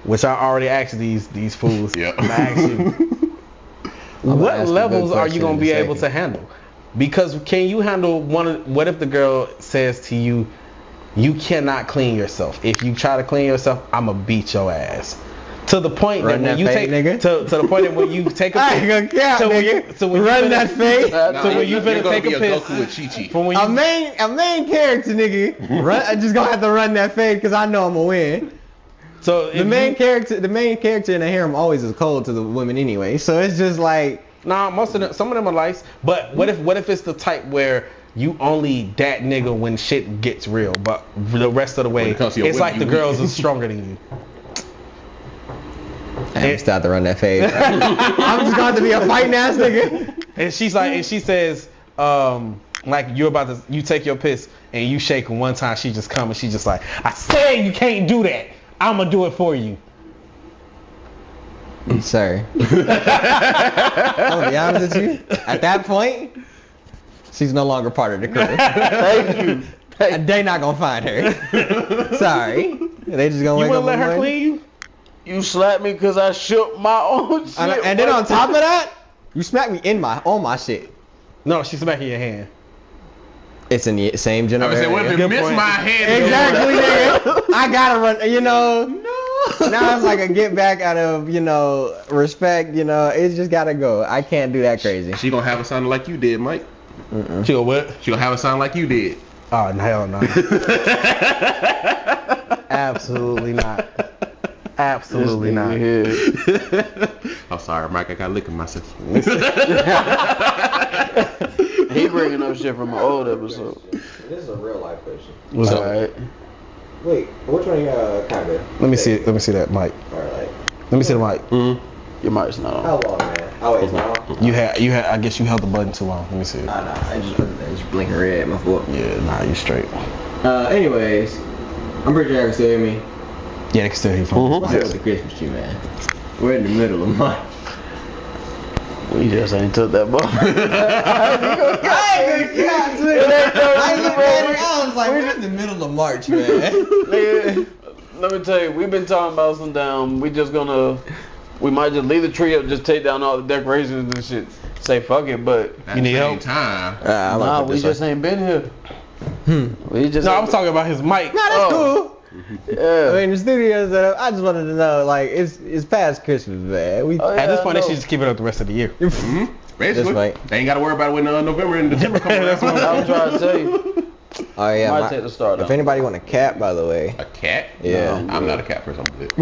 Which I already asked these fools. Yeah. I asked you. what levels are you gonna be able to handle? Because can you handle what if the girl says to you, you cannot clean yourself. If you try to clean yourself, I'ma beat your ass. To the point that when you take to the point that when you take a piss, so when run that fade. So when you finna take a piss, a main character, nigga, I just gonna have to run that fade because I know I'm gonna win. So the main character in the harem always is cold to the women anyway. So it's just like, nah, some of them are nice. But what if it's the type where you only that nigga when shit gets real, but the rest of the way it's like the girls are stronger than you. I'm just out to run that fade. I'm just going to be a fighting ass nigga. And she's like, and she says, like you take your piss and you shake her one time, she just come and she just like, I said you can't do that. I'ma do it for you. Sorry. I'll be honest with you. At that point, she's no longer part of the crew. Thank you. They not gonna find her. Sorry. They just gonna wake up. You wouldn't let her clean you? You slapped me because I shook my own shit. And then on top of that, you smacked me on my shit. No, she smacked your hand. It's in the same general area. I said, miss my hand. Exactly, nigga. I gotta run. No. Now it's like a get back out of respect. It's just gotta go. I can't do that crazy. She gonna have it sound like you did, Mike. She gonna what? She gonna have it sound like you did. Oh hell no. Absolutely not. Absolutely not. I'm sorry, Mike. I got licking myself. He bringing up shit from an old episode. This is a real life question. What's All that? right. Wait, which one you kind of? Let me see that mic. Alright. Let me see the mic. Your mic's not on. How long, man? Oh, wait, it's not on? You had. I guess you held the button too long. Let me see it. Nah, I just blinking red. My fault. Yeah, nah, you straight. Anyways, I'm pretty sure I can still hear me. Yeah, I can still hear you. What's up with the Christmas tree, man? We're in the middle of March. We just ain't took that ball. I was like, we're in the middle of March, man. Nigga, let me tell you, we've been talking about some down. We might just leave the tree up, just take down all the decorations and shit. Say fuck it, but you need help. Time. Nah, we just ain't been here. We just. No, I'm talking about his mic. Nah, that's cool. Yeah. I mean, the studio's I just wanted to know, like, it's past Christmas, man. At this point, they should just keep it up the rest of the year. Basically, right. They ain't got to worry about it when November and December come around. That's what I'm trying to tell you. Oh yeah, Might take the start. If anybody want a cat, by the way. A cat? Yeah. No, I'm not a cat person. I'm good.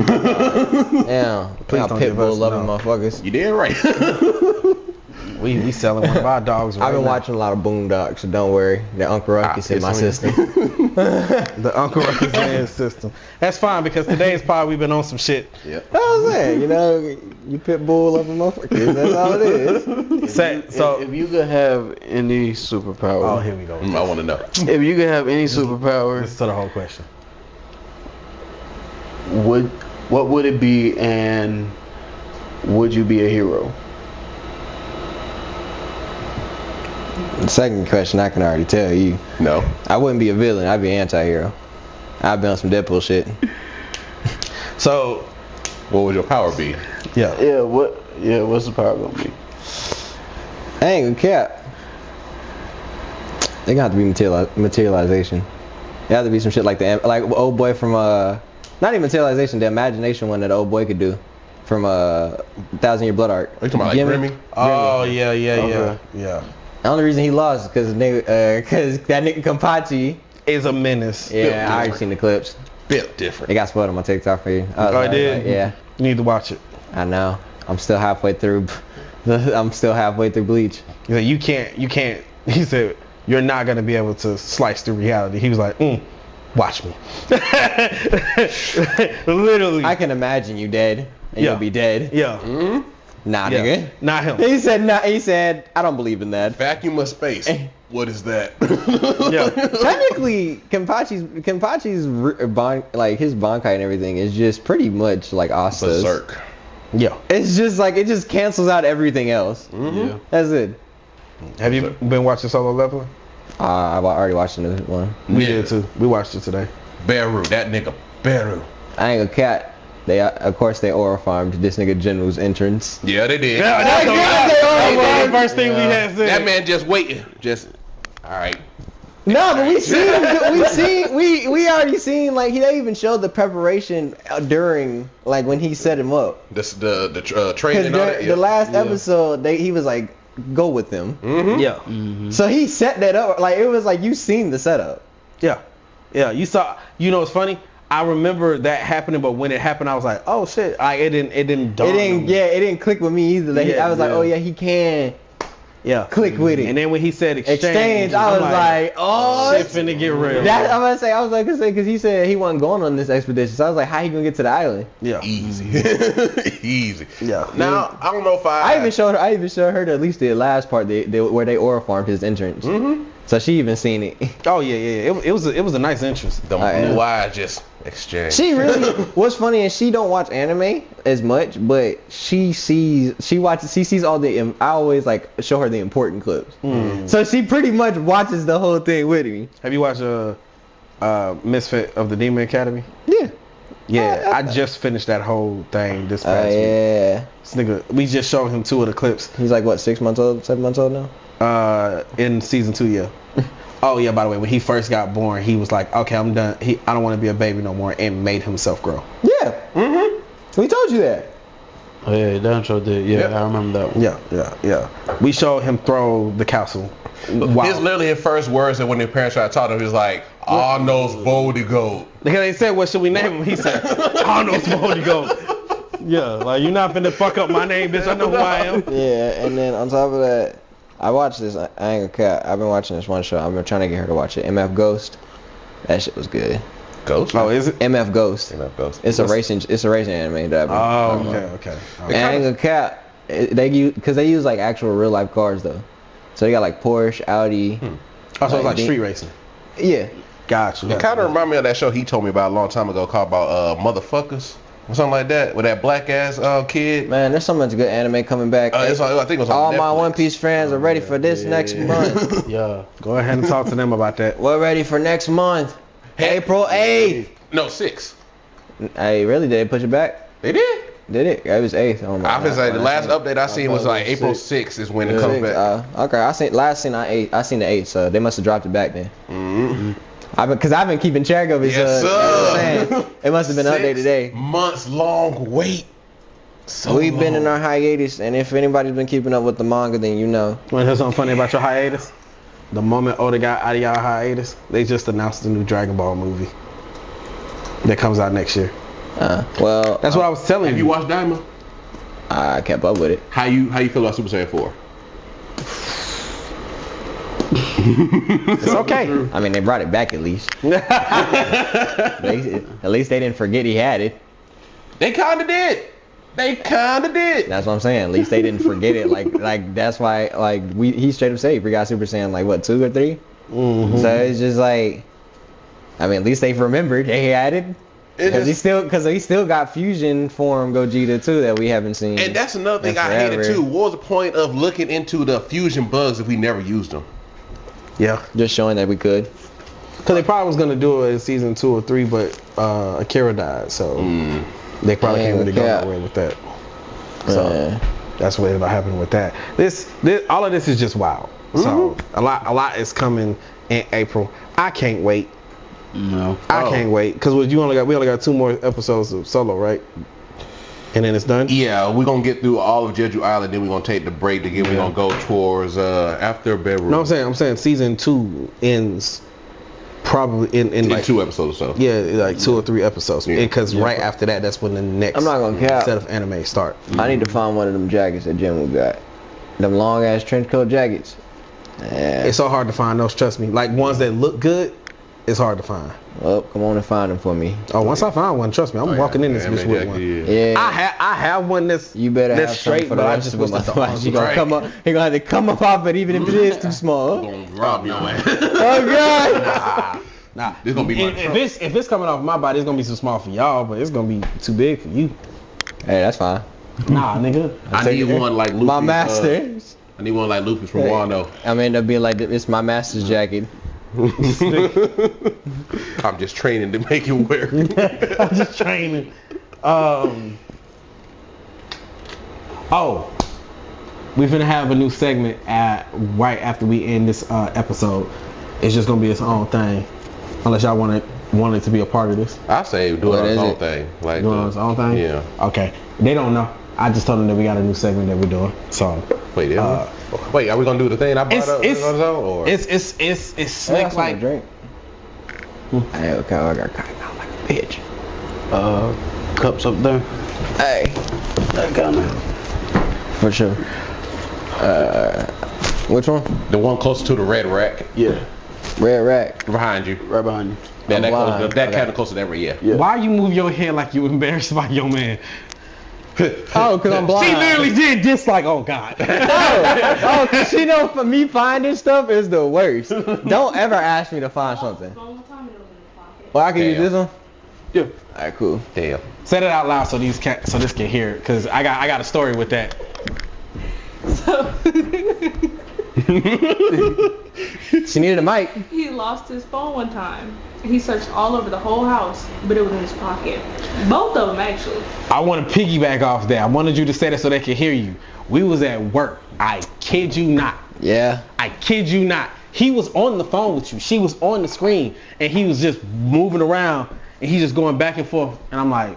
Yeah. Please don't pit bull give us loving no. motherfuckers. You did right. We selling one of our dogs right I've been now. watching a lot of Boondocks, so don't worry. The Uncle Ruckus in my system. The Uncle Ruckus in his system. That's fine because today's pod we've been on some shit. Yep. That's what I'm saying. You pit bull loving motherfuckers. That's all it is. So if you could have any superpower, oh, here we go. I want to know. if you could have any superpower, This is the whole question. what would it be, and would you be a hero? The second question I can already tell you. No. I wouldn't be a villain. I'd be an anti-hero. I'd be on some Deadpool shit. So, What would your power be? Yeah, what's the power gonna be? I ain't gonna cap. They got to be materialization. It have to be some shit like old boy from not even materialization, the imagination one that old boy could do from 1,000 Year Blood Arc. Are you talking about like Remy? oh yeah. The only reason he lost is because that nigga Kampachi. Is a menace. Yeah, I already seen the clips. Built different. It got spoiled on my TikTok for you. I did? Yeah. You need to watch it. I know. I'm still halfway through. Bleach. He's like, you can't. He said, you're not gonna be able to slice through reality. He was like, watch me. Literally. I can imagine you dead, and you'll be dead. Yeah. Nah, Yeah. nigga. Not him. He said, nah. He said, I don't believe in that. Vacuum of space. What is that? Yeah. Technically, Kenpachi's his Bankai and everything is just pretty much like Asta's. Berserk. Yeah. It's just like it just cancels out everything else. Yeah. That's it. Have you been watching Solo Leveling? I've already watched the one. We did too. We watched it today. Beru. That nigga. Beru. I ain't gonna cat. They of course they oral farmed this nigga General's entrance. Yeah, they did. That was the first thing we had said. That man just waiting. Just all right. No, but we already seen like they even showed the preparation during like when he set him up. The training. The last episode he was like go with them. Mm-hmm. Yeah. Mm-hmm. So he set that up like it was like you seen the setup. Yeah. Yeah. You saw. You know, it's funny. I remember that happening, but when it happened, I was like, "Oh shit!" It didn't dawn on me. It didn't click with me either. Like, Yeah, I was like, "Oh yeah, he can." Yeah. Click with it. And then when he said exchange, I was like, "Oh, shit finna get real." That I'm gonna say, I was like, because he said he wasn't going on this expedition, so I was like, "How he gonna get to the island?" Yeah. Easy. Easy. Yeah. Now I don't know if I even showed her at least the last part where they oral farmed his entrance. Mm-hmm. So she even seen it. Oh yeah. It was a nice entrance. The blue eyes just exchange. She really. What's funny is she don't watch anime as much, but she sees all the. I always like show her the important clips. So she pretty much watches the whole thing with me. Have you watched Misfit of the Demon Academy? Yeah. Yeah, I just finished that whole thing this past week. Yeah. This nigga, we just showed him 2 of the clips. He's like what, 6 months old, 7 months old now? In season 2, yeah. Oh yeah, by the way, when he first got born, he was like, okay, I'm done. I don't want to be a baby no more, and made himself grow. Yeah. Mm-hmm. We told you that. Oh yeah, damn sure did. Yeah, I remember that one. Yeah. We showed him throw the castle. Wow. His literally his first words, and when his parents tried to talk to him, he was like, "Arnold's Boldy Gold." Because they said, what should we name him? He said, Arnold's Boldy Gold. Yeah, like, you're not finna fuck up my name, bitch. I know who I am. Yeah, and then on top of that, I watched this. I ain't gonna cat. I've been watching this one show. I've been trying to get her to watch it. MF Ghost. That shit was good. Ghost? Oh, is it? MF Ghost. MF Ghost. It's a racing anime that I've been okay. And I ain't gonna cap. Because they use like actual real life cars though. So they got like Porsche, Audi. Oh, so it's like street racing. Yeah. Gotcha. It kind of remind me of that show he told me about a long time ago called about Motherfuckers or something like that with that black ass kid. Man, there's so much good anime coming back. I think it was on all Netflix. my One Piece fans are ready for this next month. Yeah. Go ahead and talk to them about that. We're ready for next month. April 8th. No, 6. Hey, really? Did they push it back? They did. Did it? It was 8th. Oh my I was like the last update I seen was like April 6th is when it comes back. Okay, I seen the 8th, so they must have dropped it back then. Because I've been keeping track of it. Yes, sir. It must have been updated today. Months long wait. We've been in our hiatus, and if anybody's been keeping up with the manga, then you know. Want to hear something funny about your hiatus? The moment Oda got out of y'all hiatus, they just announced the new Dragon Ball movie that comes out next year. Well, that's what I was telling you. Have you watched Daima? I kept up with it. How you feel about Super Saiyan 4? It's okay. I mean, they brought it back at least. At least they didn't forget he had it. They kind of did. That's what I'm saying. At least they didn't forget it. Like that's why he straight up said he forgot Super Saiyan like what 2 or 3. So it's just like, I mean, at least they've remembered they had it. Because he still got fusion form Gogeta too that we haven't seen. And that's another thing I hated too. What was the point of looking into the fusion bugs if we never used them? Yeah. Just showing that we could. Because they probably was gonna do it in season 2 or 3, but Akira died, so they probably can't really go nowhere with that. So that's what ended up happening with that. This all of this is just wild. So a lot is coming in April. I can't wait. No. I can't wait because we only got 2 more episodes of Solo, right? And then it's done. Yeah, we're gonna get through all of Jeju Island, then we're gonna take the break again. We're gonna go towards after bedroom. No, I'm saying season 2 ends probably in like 2 episodes or so. Yeah, like 2 or 3 episodes. Because right after that, that's when the next I'm not gonna cap. set of anime start. I need to find one of them jackets that Jim got. Them long ass trench coat jackets. Yeah. It's so hard to find those. Trust me. Like ones that look good, it's hard to find. Well, come on and find them for me. Oh, once I find one, trust me, I'm walking in this bitch with one. Yeah. I have one that's you better that's have straight, for but the I rest just of wish my that the arms He was gonna right. come up. He gonna have to come up off it even if it is too small. Gonna rob your ass. Oh god. Nah, this gonna be my if it's coming off my body, it's gonna be too small for y'all, but it's gonna be too big for you. Hey, that's fine. Nah, nigga. I need one like Luffy. My master. I need one like Luffy from Wano. I'm end up being like, it's my master's jacket. I'm just training to make it wear. I'm just training. We're gonna have a new segment right after we end this episode. It's just gonna be its own thing, unless y'all want it to be a part of this. I say do it its own thing. Like doing its own thing. Yeah. Okay. They don't know. I just told them that we got a new segment that we're doing. So. Wait, are we gonna do the thing I brought up? It's slick like. Drink. Hey, okay, I got caught out like a bitch. Cups up there. Hey, That kind of. for sure. Which one? The one closer to the red rack. Yeah. Red rack. Behind you. Right behind you. Yeah, I'm that blind. kind of closer than ever. Yeah. Yeah. Why you move your head like you embarrassed by your man? Oh, cause I'm blind. She literally did this like, oh God. Oh, cause she know for me finding stuff is the worst. Don't ever ask me to find something. Well, I can use this one. Yeah. Alright, cool. Damn. Say it out loud so this can hear it, cause I got a story with that. She needed a mic. He lost his phone one time. He searched all over the whole house, but it was in his pocket. Both of them, actually. I want to piggyback off that. I wanted you to say that so they could hear you. We was at work. I kid you not. Yeah. I kid you not. He was on the phone with you. She was on the screen, and he was just moving around, and he's just going back and forth. And I'm like,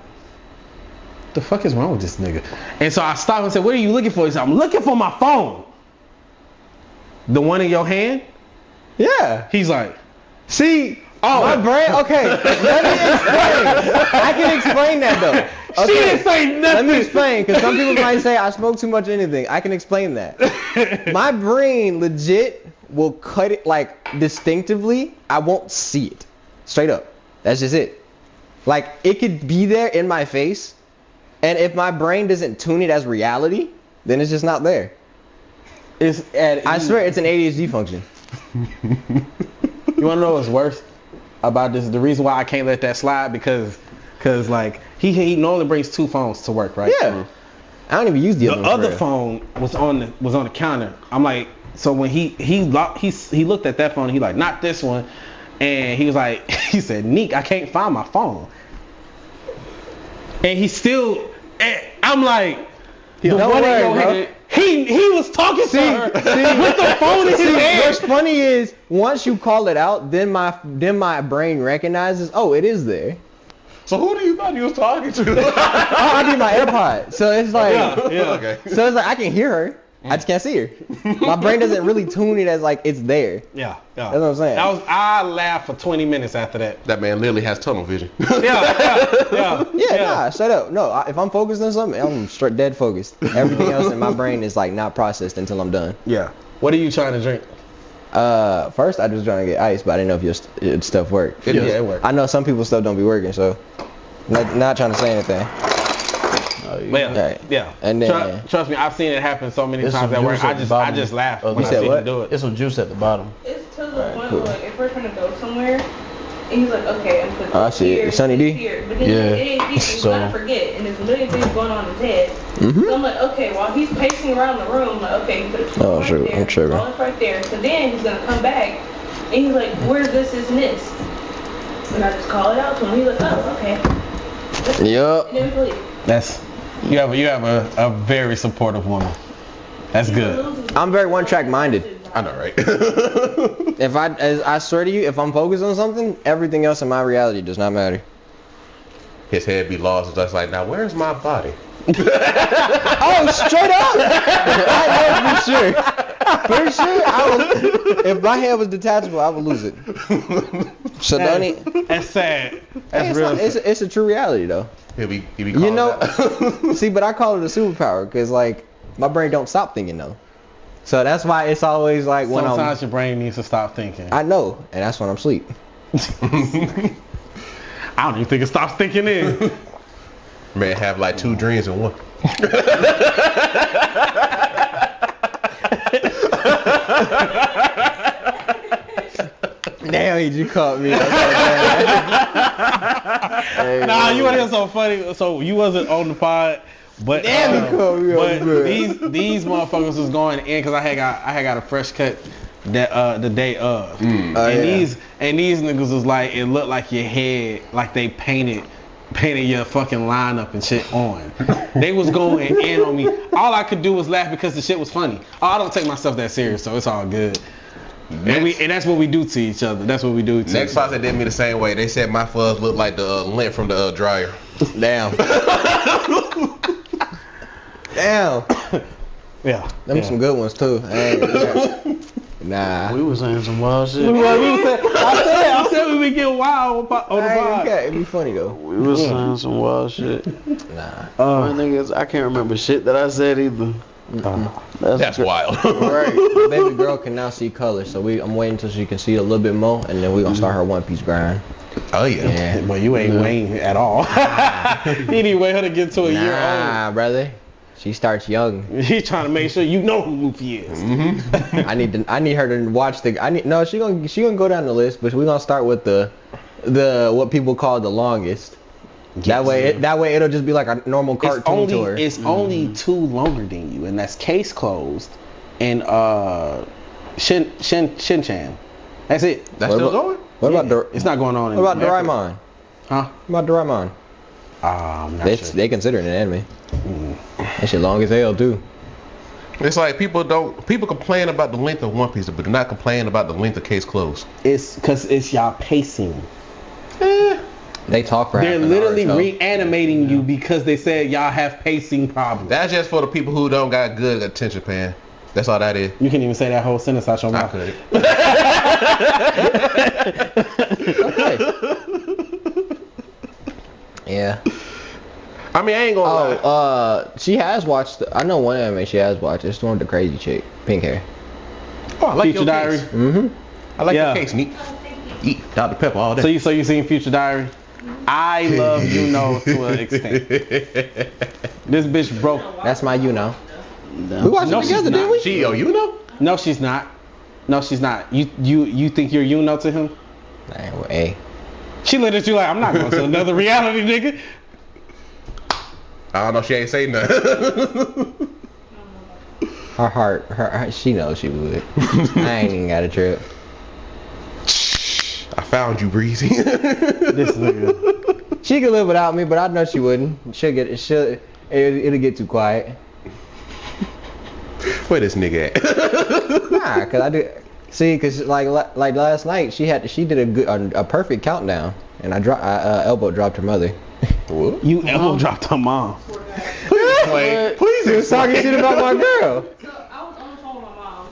the fuck is wrong with this nigga? And so I stopped and said, what are you looking for? He said, I'm looking for my phone. The one in your hand? Yeah. He's like, See, my brain. Okay, let me explain. I can explain that though. Okay. She didn't say nothing. Let me explain, because some people might say I smoke too much of anything. I can explain that. My brain legit will cut it like distinctively. I won't see it. Straight up. That's just it. Like it could be there in my face, and if my brain doesn't tune it as reality, then it's just not there. I swear it's an ADHD function. You wanna know what's worse about this? The reason why I can't let that slide because like he normally brings two phones to work, right? Yeah. I don't even use the other one. The other for real. phone was on the counter. I'm like, so when he looked at that phone, he like, not this one, and he was like, he said, Neek, I can't find my phone, and he still, I'm like, the Don't one in worry, your bro. hand. He was talking to her with the phone in his hand. What's funny is once you call it out, then my brain recognizes, oh, it is there. So who do you thought you was talking to? I need my AirPod, so it's like, Yeah. Okay. so it's like I can hear her, I just can't see her. My brain doesn't really tune it as like it's there. Yeah. That's what I'm saying. I laughed for 20 minutes after that. That man literally has tunnel vision. Yeah. Nah, shut up. No, if I'm focused on something, I'm straight dead focused. Everything else in my brain is like not processed until I'm done. Yeah. What are you trying to drink? First I was trying to get ice, but I didn't know if your stuff worked. Yeah, it worked. I know some people's stuff don't be working, so not trying to say anything. Well, yeah. And then trust me, I've seen it happen so many There's times some at work. juice at I the bottom just laugh of when the- I see what? him do it. There's some juice at the bottom. It's to the point cool. where like, if we're trying to go somewhere, and he's like, okay, I'm putting Oh, I this see it. here, Sunny this D? here. But then Yeah. it ain't he's So- gonna forget, and there's a million things going on in his head. Mm-hmm. So I'm like, okay, while he's pacing around the room, like, okay, you put a Oh, right sure, there, I'm tripping. wallet right there. So then he's gonna come back, and he's like, where's this and this? And I just call it out to him. He's like, oh, okay. Yup. And then we leave. That's you have a very supportive woman. That's good. I'm very one-track minded. I know, right? If I swear to you, if I'm focused on something, everything else in my reality does not matter. His head be lost. It's just like, now where's my body? Oh, straight up! I know for sure. If my head was detachable, I would lose it. So don't it? That's sad. That's It's, real. not- it's a true reality though. He be You calling know, out. see, but I call it a superpower because like my brain don't stop thinking though. So that's why it's always like when Sometimes your brain needs to stop thinking. I know, and that's when I'm asleep. I don't even think it stops thinking in. Man have like two dreams in one. Damn, you caught me. Nah, you want to hear something funny? So you wasn't on the pod, but Damn, you caught me off but guard. these motherfuckers was going in because I had got a fresh cut that the day of, Oh, yeah. and these niggas was like, it looked like your head, like they painted painted your fucking lineup and shit on. They was going in on me. All I could do was laugh because the shit was funny. Oh, I don't take myself that serious, so it's all good. And that's what we do to each other. That's what we do to Next each other. spot did me the same way. They said my fuzz looked like the lint from the dryer. Damn. Damn. Yeah. Them some good ones too. Hey, nah. We was saying some wild shit. I said we would get wild on the pod. Okay, it'd be funny though. We was saying some wild shit. Nah. My niggas, I can't remember shit that I said either. That's wild. Right. Baby girl can now see color, so I'm waiting until she can see a little bit more, and then we gonna start her One Piece grind. Oh yeah. Yeah. Well, you ain't Wayne at all. You need to wait her to get to a year Nah, brother. She starts young. old. He's trying to make sure you know who Luffy is. I need her to watch the. She gonna go down the list, but we gonna start with the what people call the longest. That way it'll just be like a normal cartoon to her. It's only 2 longer than you, and that's Case Closed and Shin-Chan. That's it. That's still going? What about It's not going on. What about Doraemon? Huh? What about Doraemon? I'm not sure. They consider it an anime. That shit long as hell too. It's like people complain about the length of One Piece, but do not complain about the length of Case Closed. It's because it's y'all pacing. They talk for They're half an literally hour, so. reanimating you because they said y'all have pacing problems. That's just for the people who don't got good attention span. That's all that is. You can't even say that whole sentence out your I mouth. could. Okay. Yeah. I mean, I ain't gonna lie. She has watched. I know one anime she has watched. It's the one with the crazy chick, pink hair. Oh, I like Future your Diary. case. Mm-hmm. I like Yeah. your case, neat. Eat Dr. Pepper all day. So you seen Future Diary? I love to an extent. This bitch broke. That's my We watched No, it she's together, not. didn't we? She, you know? No, she's not. No, she's not. You think you're Yuno to him? Nah, well, hey. She looked at you like, I'm not going to another reality, nigga. I don't know. She ain't say nothing. Her heart, she knows she would. I ain't even got a trip. I found you, Breezy. This nigga. She could live without me, but I know she wouldn't. It'll get too quiet. Where this nigga at? Nah, cause I do. See, cause like last night she did a perfect countdown, and I elbow dropped her mother. What? You elbow dropped her mom. Please She was talking shit about my girl. So I was on the phone with my mom,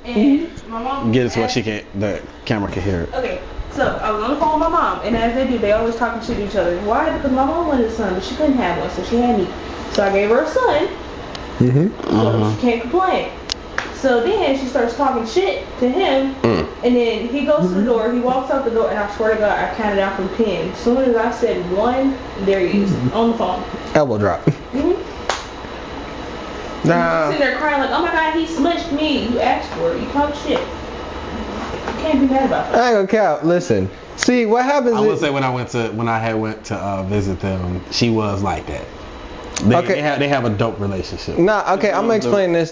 and my mom. Get it to where the camera can hear it. Okay, so I was on the phone with my mom, and as they do, they always talking shit to each other. Why? Because my mom wanted a son, but she couldn't have one, so she had me. So I gave her a son, so she can't complain. So then she starts talking shit to him, and then he goes to the door, he walks out the door, and I swear to God, I counted down from 10. As soon as I said 1, there he is, on the phone. Elbow drop. Nah. Sitting there crying like, oh my God, he smushed me. You asked for it. You talk shit. You can't be mad about that. I ain't gonna count. Listen. See what happens. I would say when I went to visit them, she was like that. They have a dope relationship. Nah, okay, I'm gonna explain this.